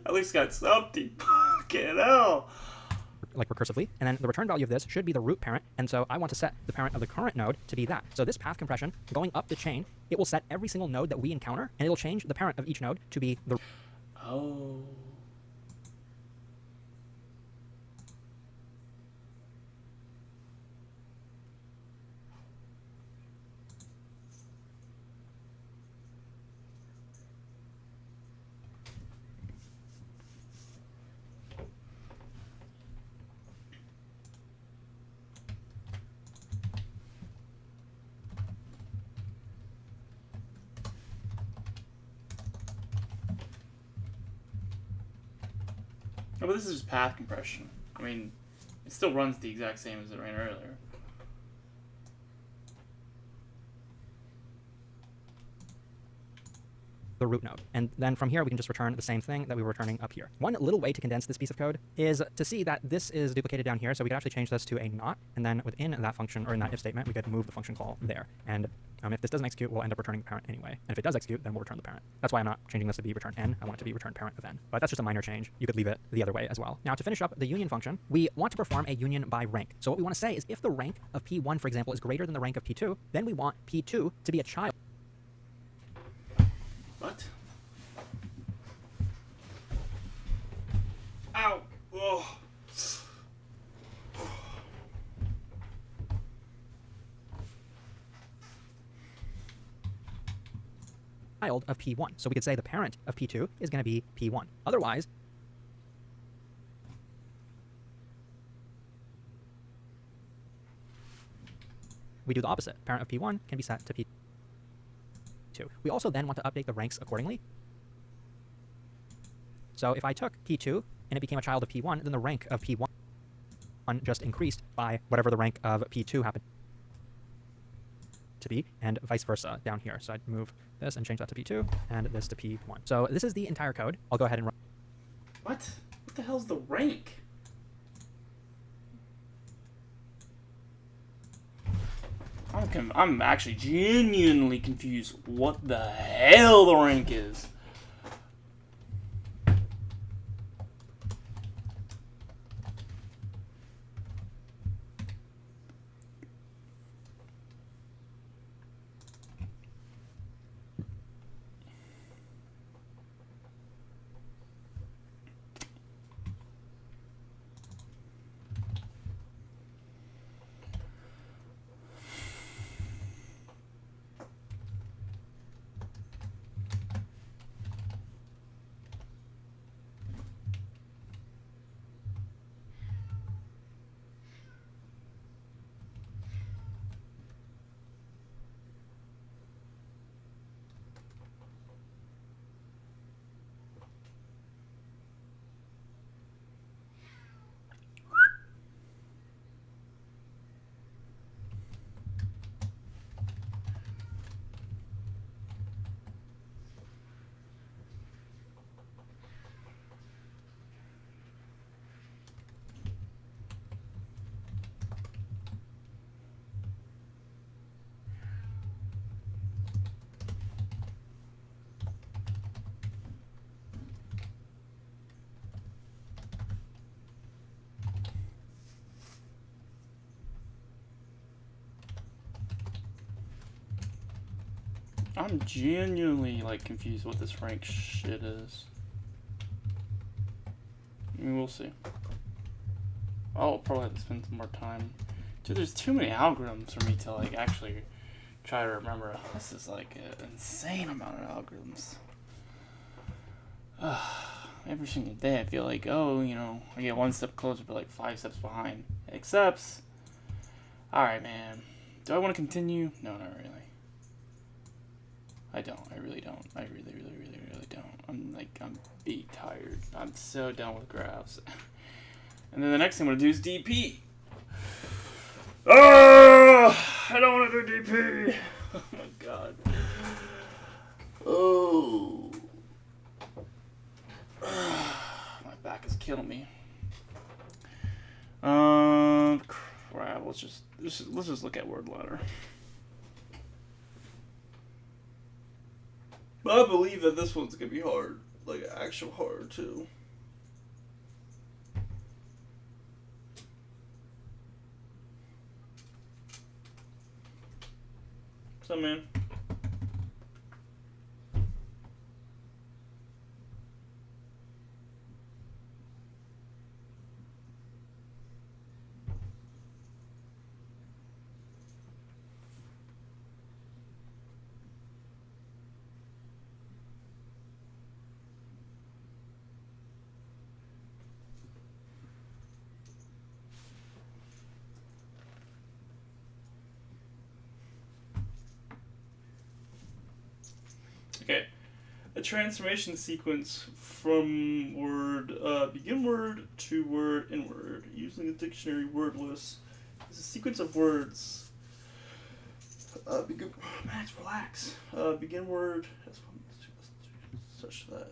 At least got something. Fucking hell. Like recursively, and then the return value of this should be the root parent, and so I want to set the parent of the current node to be that. So this path compression, going up the chain, it will set every single node that we encounter, and it'll change the parent of each node to be the... Oh. Oh, but this is just path compression. I mean, it still runs the exact same as it ran earlier. the root node. And then from here, we can just return the same thing that we were returning up here. One little way to condense this piece of code is to see that this is duplicated down here. So we could actually change this to a not, and then within that function, or in that if statement, we could move the function call there. And if this doesn't execute, we'll end up returning the parent anyway. And if it does execute, then we'll return the parent. That's why I'm not changing this to be return n. I want it to be return parent of n. But that's just a minor change. You could leave it the other way as well. Now, to finish up the union function, we want to perform a union by rank. So what we want to say is if the rank of P1, for example, is greater than the rank of P2, then we want P2 to be a child. What? Ow! Oh. Child of P1. So we could say the parent of P2 is going to be P1. Otherwise, we do the opposite. Parent of P1 can be set to P2. We also then want to update the ranks accordingly. So if I took P2 and it became a child of P1, then the rank of P1 just increased by whatever the rank of P2 happened to be, and vice versa down here. So I'd move this and change that to P2, and this to P1. So this is the entire code. I'll go ahead and run. What? What the hell's the rank? I'm actually genuinely confused what the hell the rank is. I'm genuinely like confused what this rank shit is. I mean, we'll see. I'll probably have to spend some more time. Dude, there's too many algorithms for me to like actually try to remember. This is like an insane amount of algorithms. Every single day I feel like, oh, you know, I get one step closer but like 5 steps behind. Except, alright man, do I want to continue? No, not really. I don't, I really don't. I really don't. I'm beat tired. I'm so done with graphs. And then the next thing I'm going to do is DP. Oh, I don't want to do DP. Oh my god. Oh. My back is killing me. Crap. Let's just look at word ladder. But I believe that this one's gonna be hard, like actual hard too. What's up, man? Okay, a transformation sequence from word, begin word to word in word, using a dictionary word list, is a sequence of words. Max, relax. Begin word, that's such that.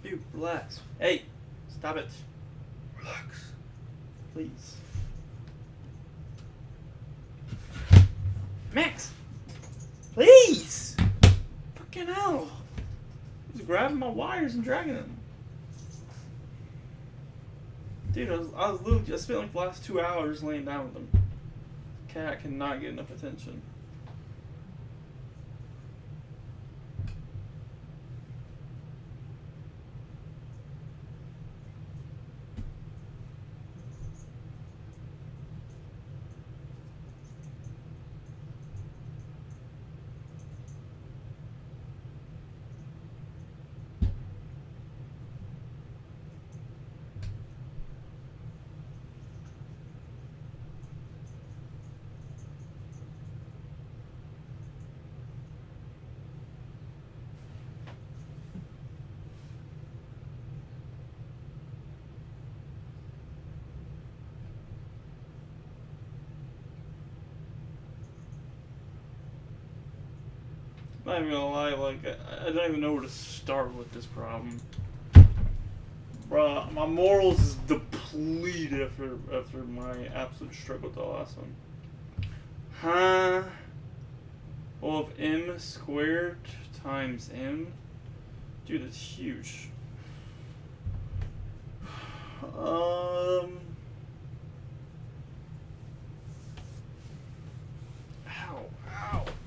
Dude, relax. Hey, stop it. Relax. Please. Max! Please! Fucking hell. He's grabbing my wires and dragging them. Dude, I was literally, I spent like the last 2 hours laying down with him. Cat cannot get enough attention. Not even gonna lie, like, I don't even know where to start with this problem. Bruh, my morals is depleted after my absolute struggle with the last one. Huh? Well, if m squared times m, dude, that's huge. Ow,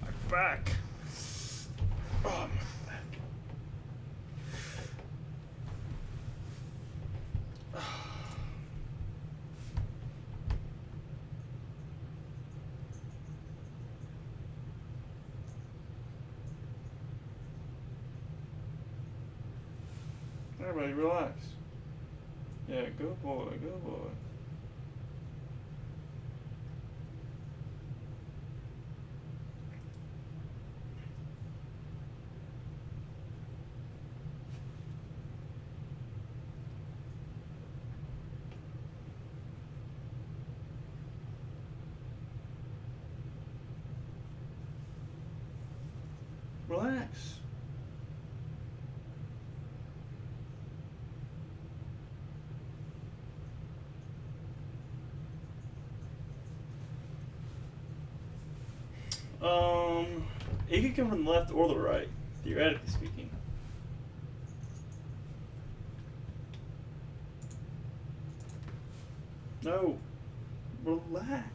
my back. Oh, my back. Everybody relax. Yeah, good boy, good boy. Relax. It could come from the left or the right, theoretically speaking. No. Relax.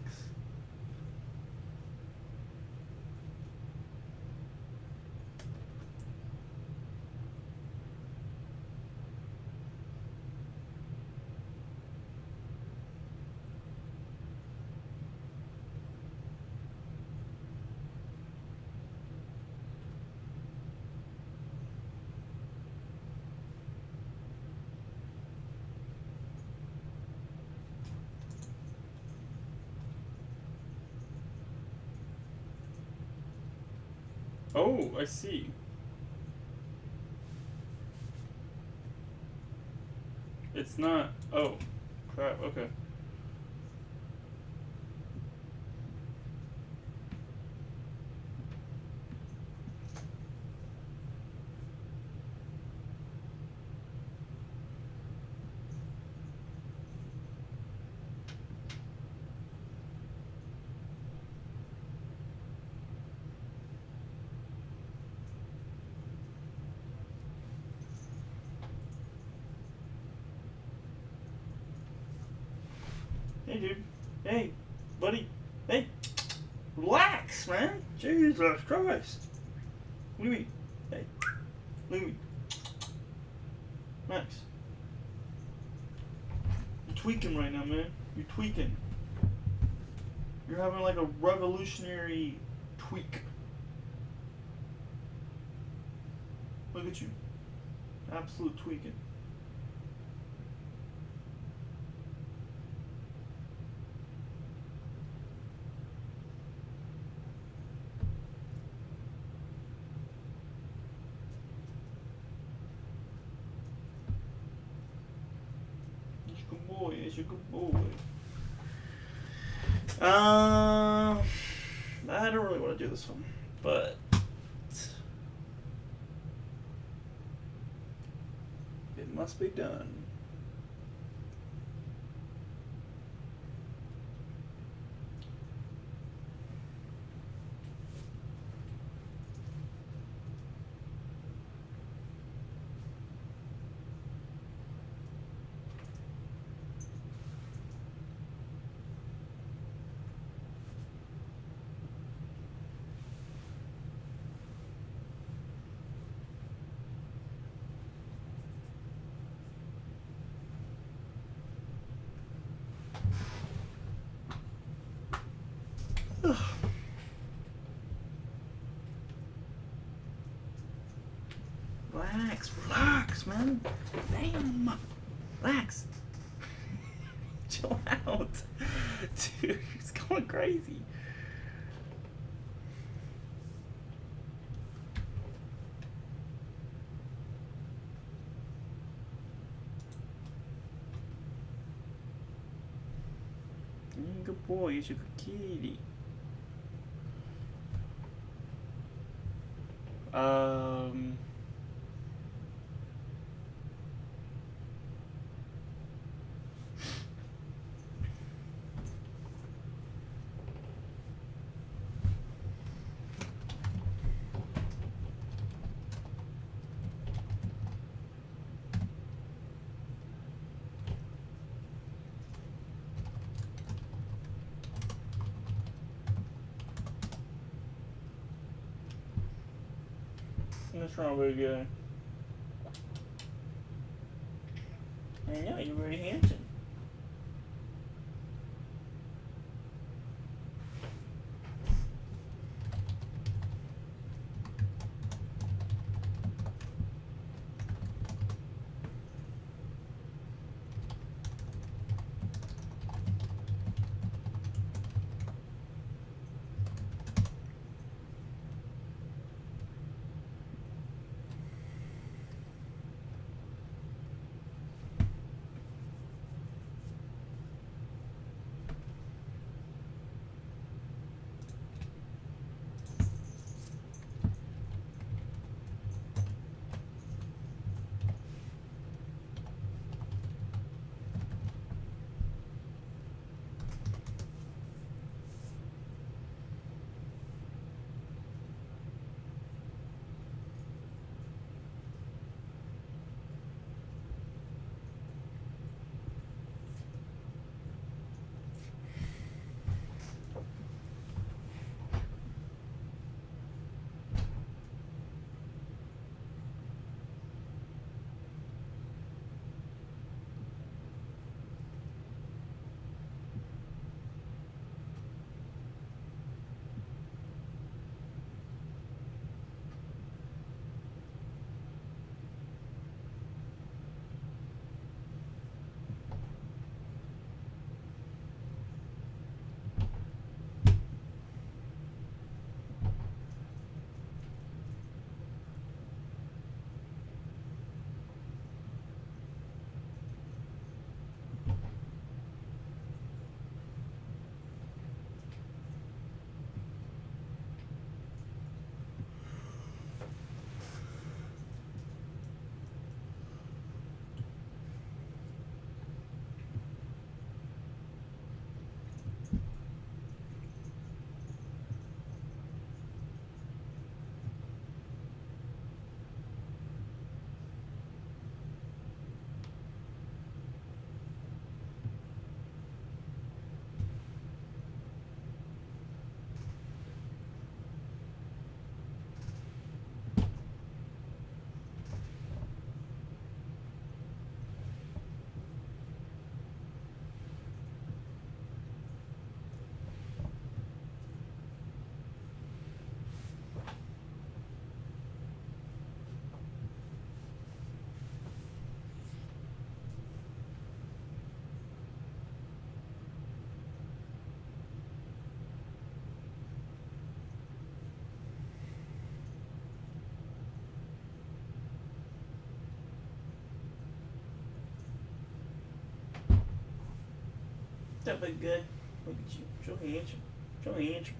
Oh, I see. It's not. Oh, crap. Okay. Hey, dude. Hey, buddy. Hey. Relax, man. Jesus Christ. What do you mean? Hey. Look at me. Max. You're tweaking right now, man. You're tweaking. You're having like a revolutionary tweak. Look at you. Absolute tweaking. It's a good boy. I don't really want to do this one, but it must be done. Relax, man. Damn. Relax. Chill out. Dude, he's going crazy. Good boy, you're a good kitty. What's wrong with you? I know, you're very handsome. That big guy. Look at you. So handsome. So handsome.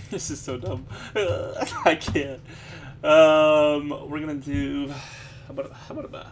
This is so dumb. I can't. We're gonna do. How about a.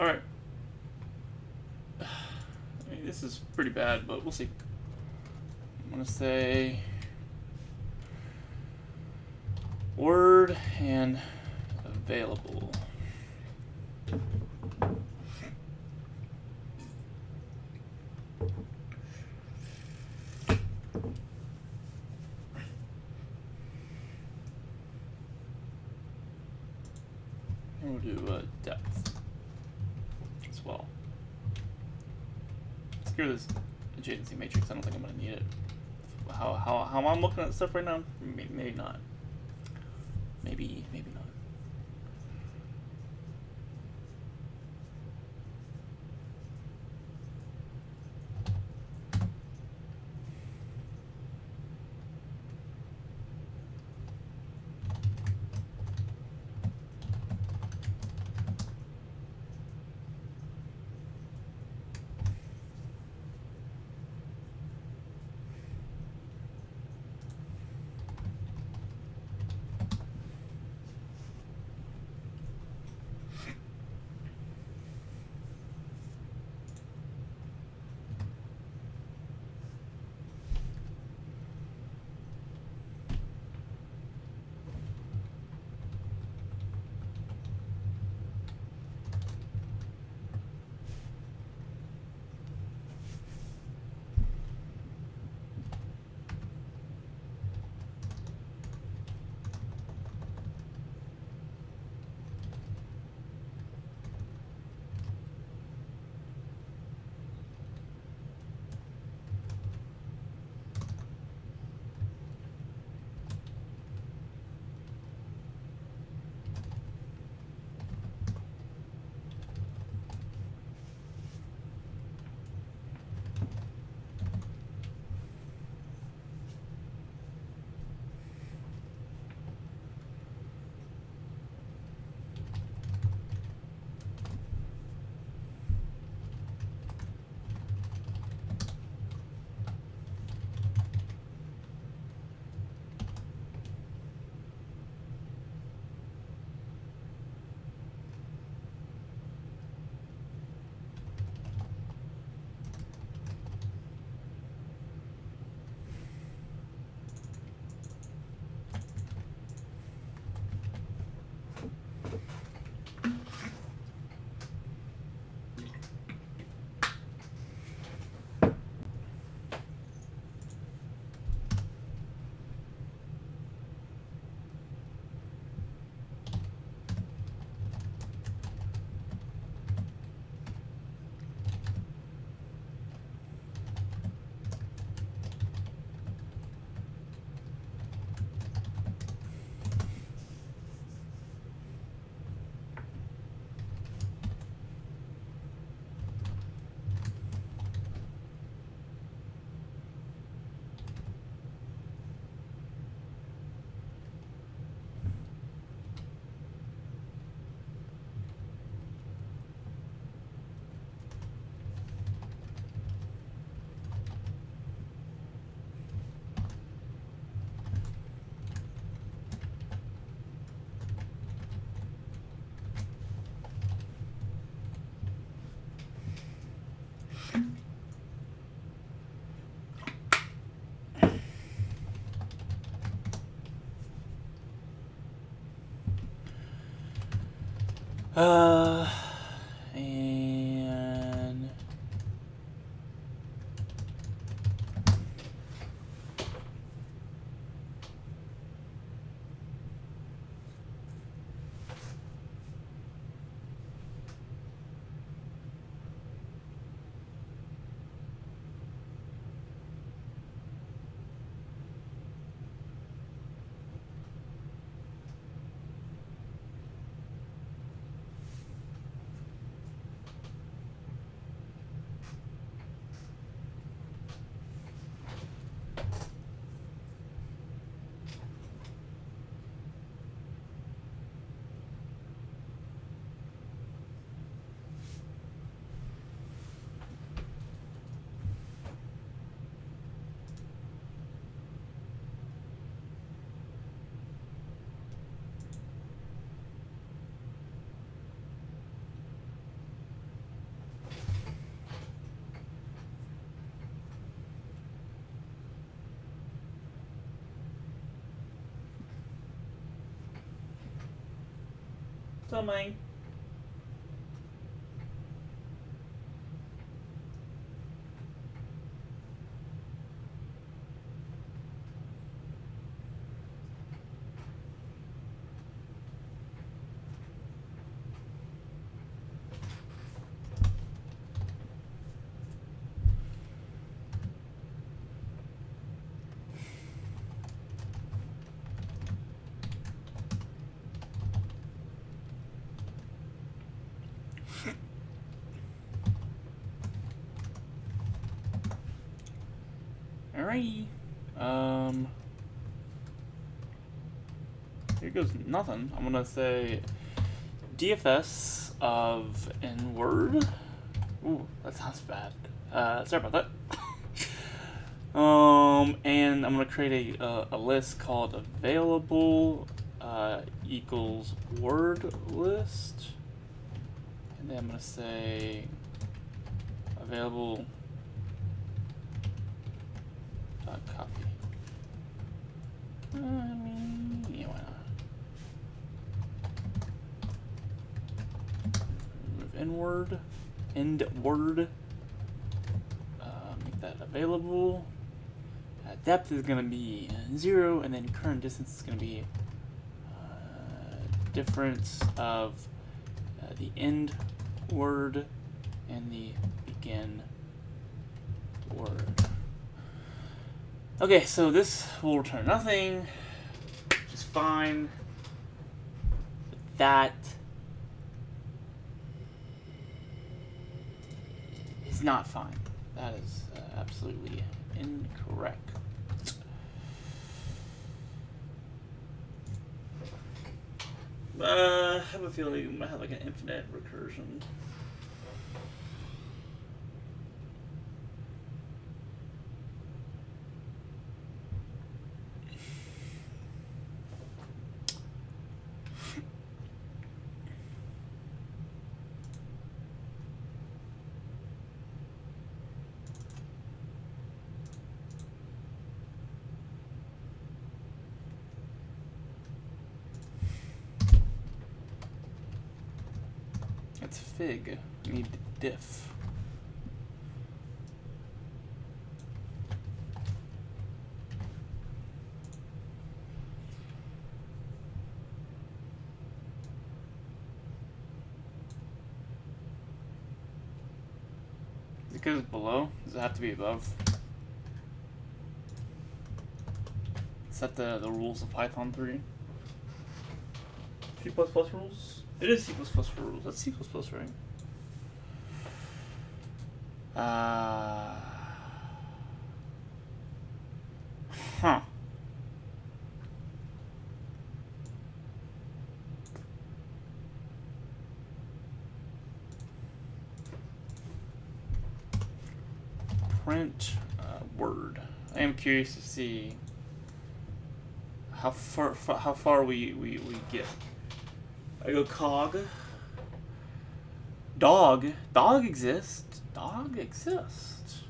Alright. I mean, this is pretty bad, but we'll see. I'm gonna say word and available. And we'll do depth as well. Screw this adjacency matrix. I don't think I'm gonna need it. How I'm looking at stuff right now? Maybe not. Maybe not. And something. Alrighty. Here goes nothing. I'm gonna say DFS of N-word. Ooh, that sounds bad. Sorry about that. And I'm gonna create a list called available equals word list, and then I'm gonna say available copy. I mean, yeah, why not? Remove N-word, end word. Make that available. Depth is gonna be 0, and then current distance is gonna be difference of the end word and the begin word. Okay, so this will return nothing, which is fine. But that is not fine. That is absolutely incorrect. I have a feeling we might have like an infinite recursion. That's fig. We need diff. Is it because it's below? Does it have to be above? Is that the rules of Python 3? C++ rules? It is C++ rules. That's C++, right? Huh. Print word. I am curious to see how far we get. I go cog. Dog. Dog exists. Dog exists.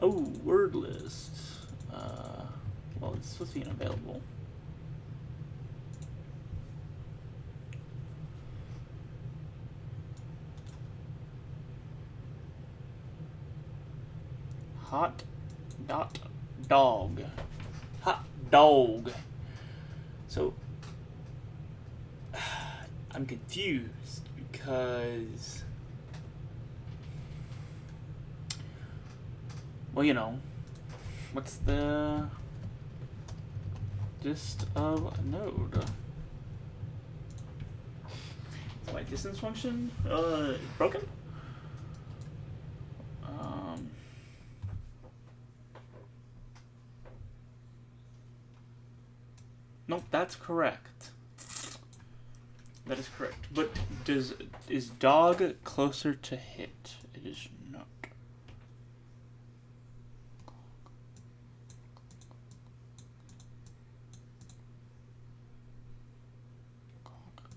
Oh, word list. Well, it's supposed to be unavailable. Hot dot dog. Hot dog. So I'm confused because, well, you know, what's the dist of node? Is my distance function broken? Nope, that's correct. That is correct. But is dog closer to hit? It is not.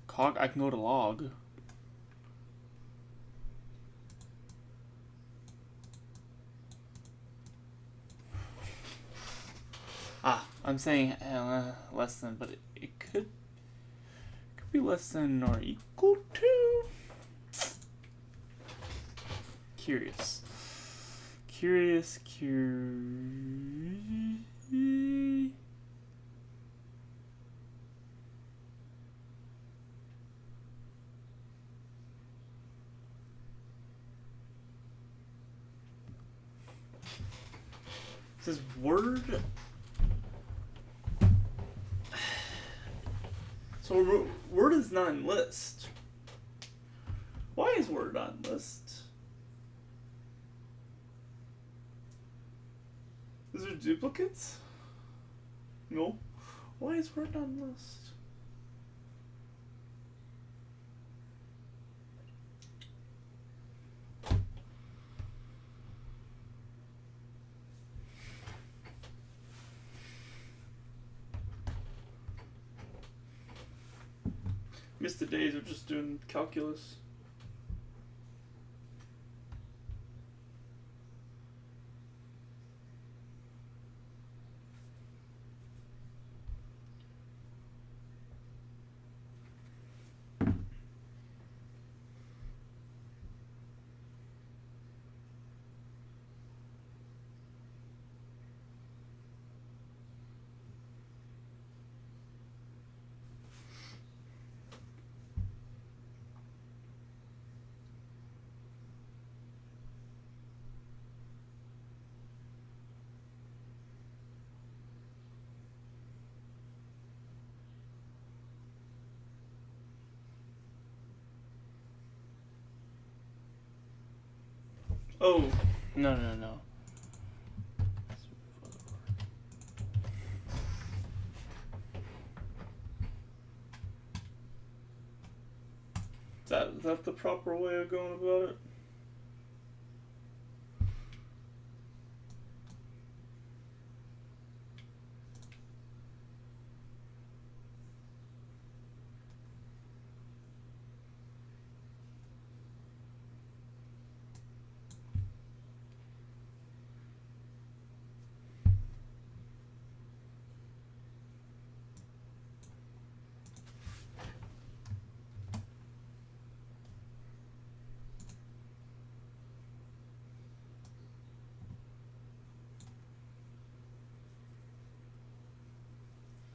Cog, I can go to log. I'm saying less than, but it could be less than or equal to. Curious. Says word. So word is not in list. Why is word not in list? Is there duplicates? No. Why is word not in list? Missed the days of just doing calculus. Oh, no. Is that the proper way of going about it?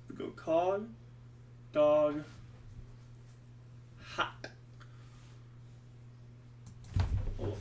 We go cog, dog, hot. Oh.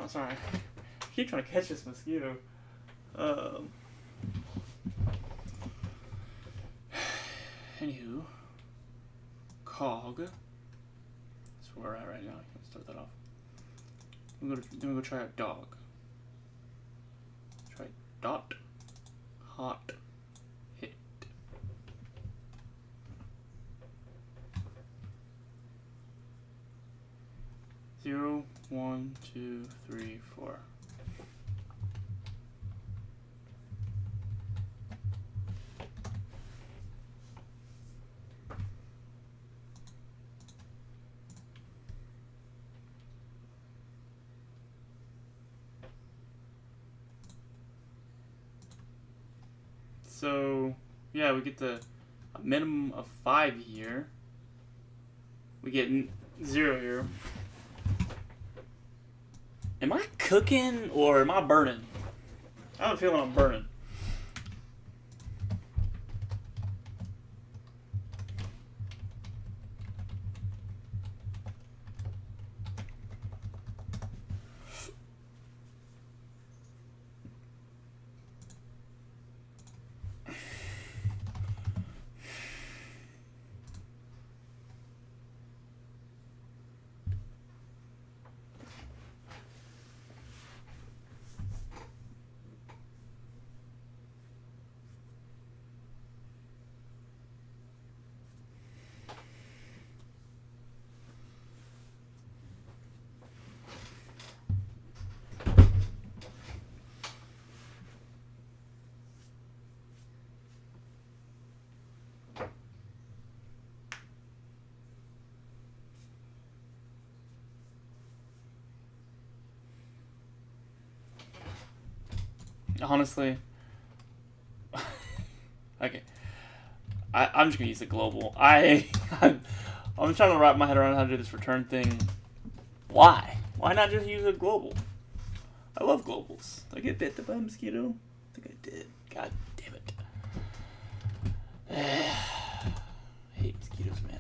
Sorry. I keep trying to catch this mosquito. Anywho. Cog. That's where we're at right now. Let's start that off. Then we go try out dog. Try dot. Hot. Hit. Zero. 1, 2, 3, 4. So, yeah, we get a minimum of 5 here. We get 0 here. Am I cooking or am I burning? I have a feeling I'm burning. Honestly. Okay. I'm just gonna use the global. I'm trying to wrap my head around how to do this return thing. Why? Why not just use a global? I love globals. Did I get bit by a mosquito? I think I did. God damn it. I hate mosquitoes, man.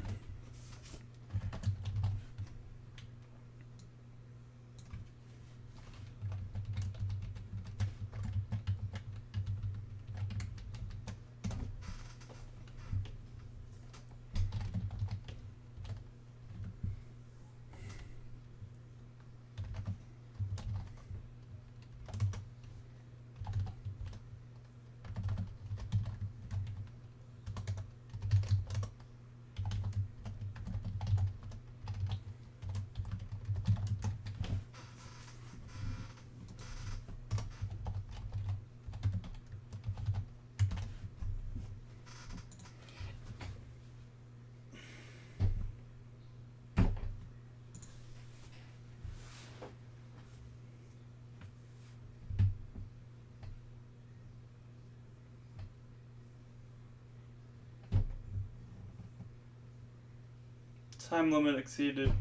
Time limit exceeded.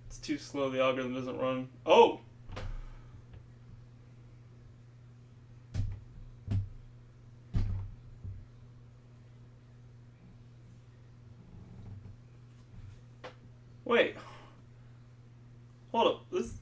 It's too slow. The algorithm doesn't run. Oh! Wait. Hold up. This...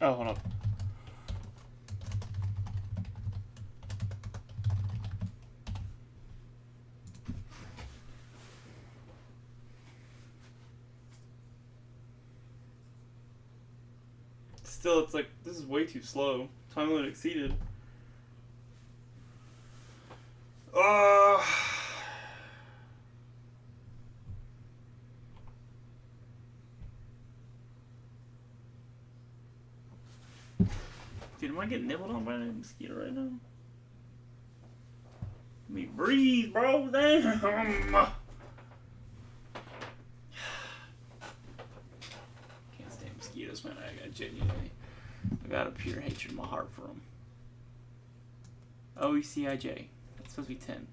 Oh, hold up. Still, it's like, this is way too slow. Time limit exceeded. Dude, am I getting nibbled on by a mosquito right now? Let me breathe, bro. Damn. Can't stand mosquitoes, man. I got a pure hatred in my heart for them. OECIJ. That's supposed to be 10.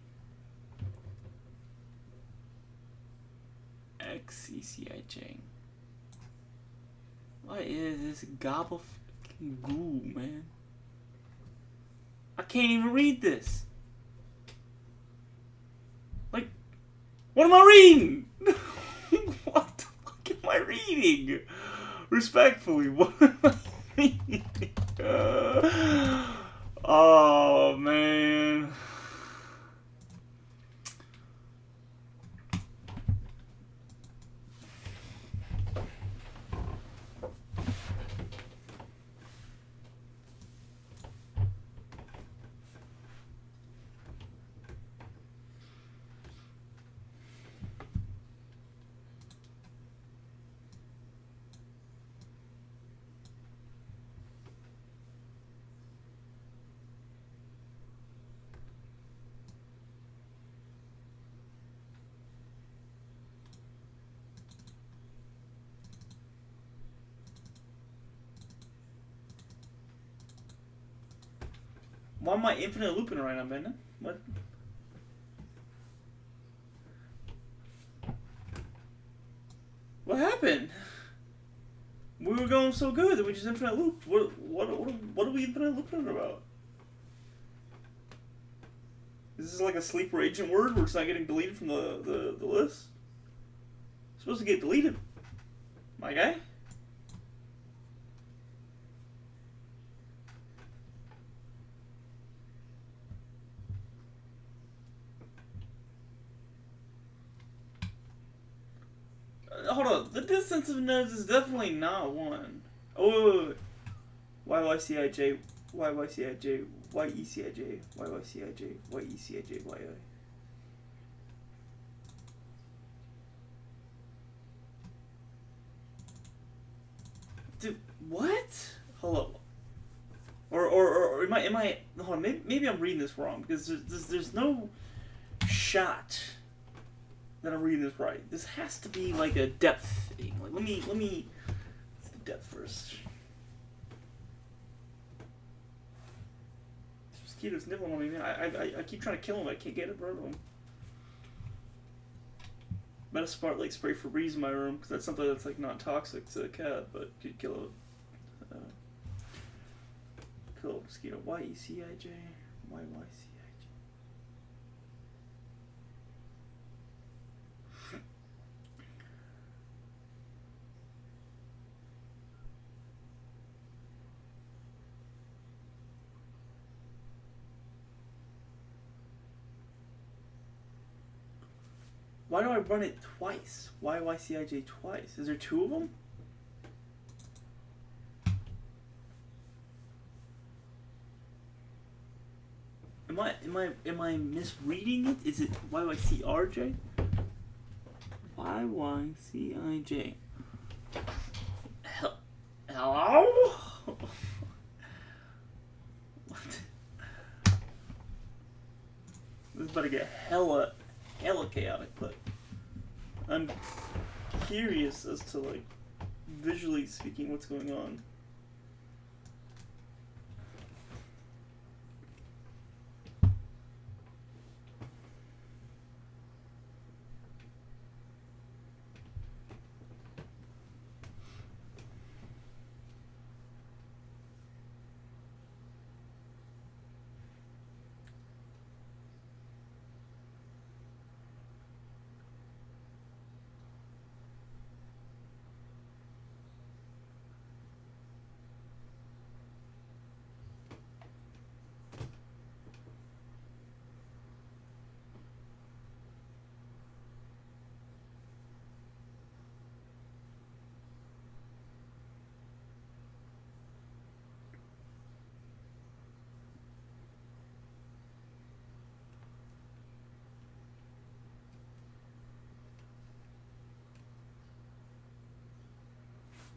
XECIJ. What is this gobble fucking goo, man? I can't even read this. Like, what am I reading? What the fuck am I reading? Respectfully, what am I reading? Oh, man. Why am I infinite looping right now, man? What? What happened? We were going so good that we just infinite looped. What are we infinite looping about? Is this like a sleeper agent word where it's not getting deleted from the list? It's supposed to get deleted, my guy. Hold on, the distance of nodes is definitely not 1. Oh, wait. YYCIJ, YYCIJ, YECIJ, YYCIJ, YECIJ, YI. Dude, what? Hold up. Or am I? Hold on. Maybe I'm reading this wrong because there's no shot that I'm reading this right. This has to be like a depth thing. Like let me. Let's do depth first. Mosquitoes nibbling on me, man. I keep trying to kill him. I can't get a bird of him. Metaspart like spray Febreze in my room because that's something that's like not toxic to a cat, but could kill a mosquito. YECIJ. YYCIJ. Why do I run it twice? YYCIJ twice? Is there two of them? Am I misreading it? Is it YYCRJ? YYCIJ. Hello? What? This is about to get hella chaotic, but I'm curious as to, like, visually speaking, what's going on.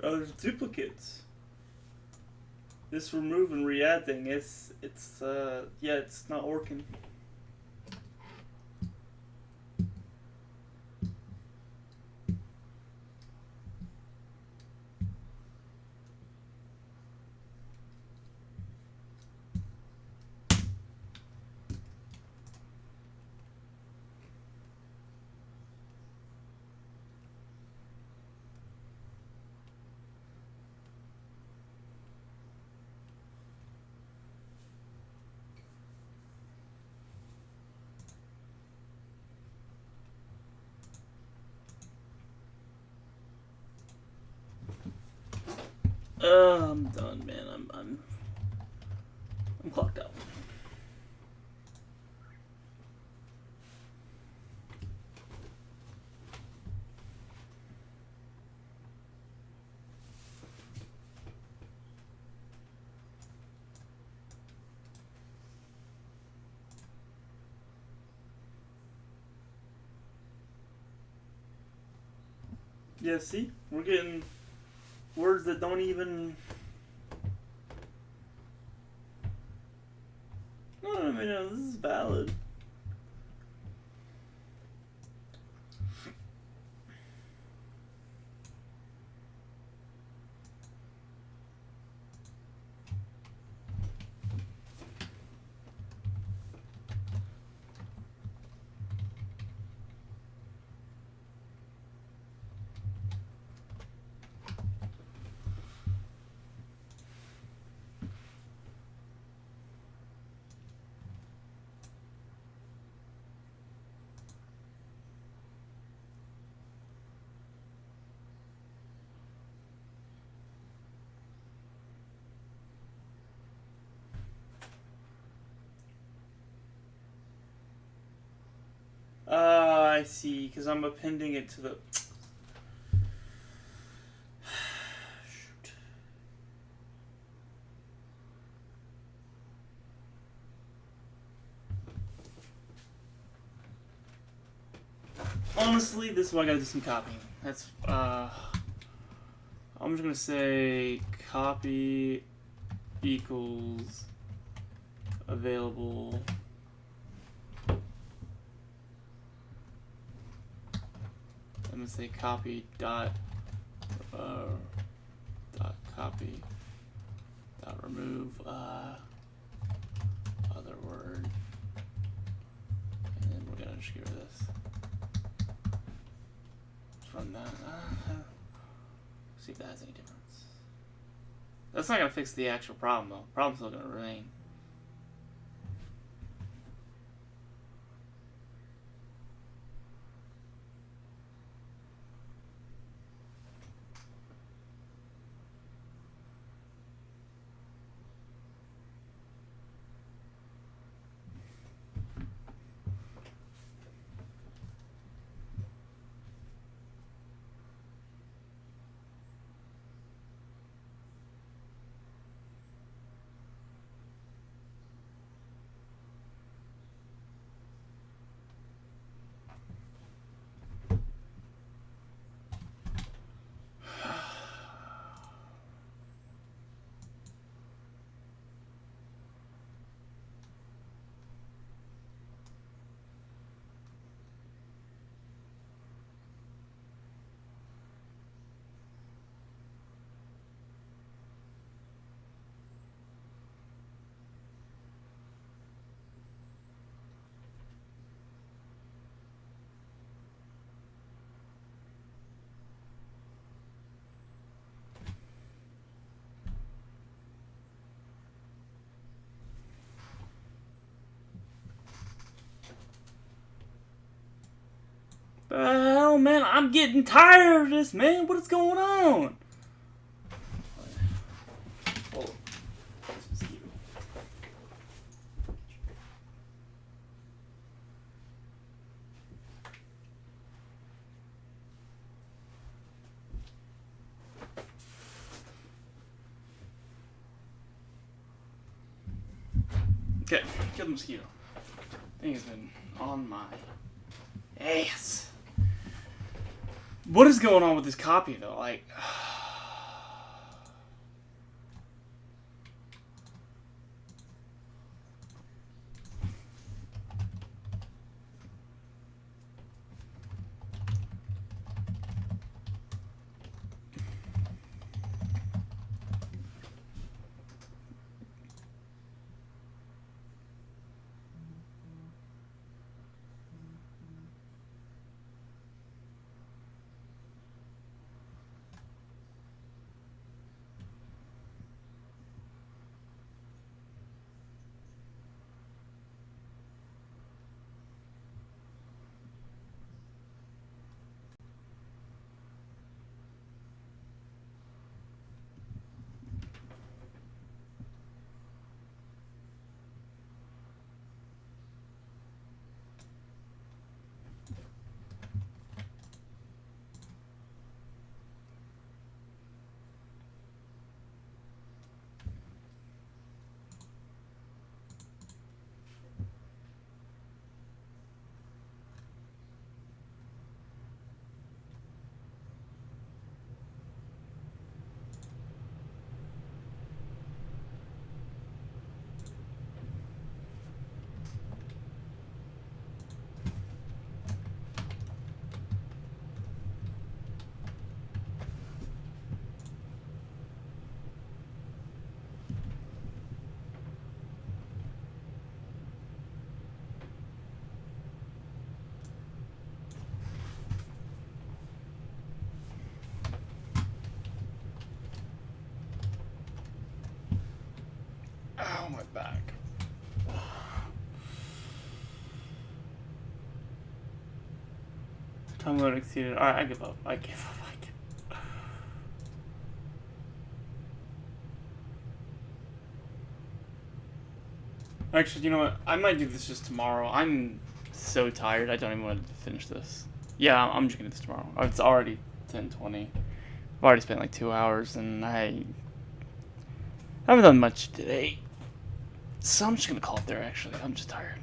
Oh, there's duplicates. This remove and re-add thing, yeah, it's not working. I'm done, man. I'm clocked out. Yeah, see? We're getting words that don't even... No, this is valid. I see, because I'm appending it to the... Shoot. Honestly, this is why I gotta do some copying. That's, I'm just gonna say copy equals available I'm gonna say copy dot copy dot remove other word, and then we're gonna just get rid of this. Just run that. See if that has any difference. That's not gonna fix the actual problem though. Problem's still gonna remain. Oh man, I'm getting tired of this, man. What is going on? Oh, this mosquito. Okay, kill the mosquito. Thing has been on my ass. What is going on with this copy though? Like, ow, my back. Time limit exceeded. Alright, I give up. I give up. Actually, you know what? I might do this just tomorrow. I'm so tired. I don't even want to finish this. Yeah, I'm just gonna do this tomorrow. It's already 10:20. I've already spent like 2 hours, and I haven't done much today. So I'm just gonna call it there. Actually, I'm just tired.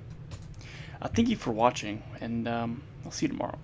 Thank you for watching, and I'll see you tomorrow.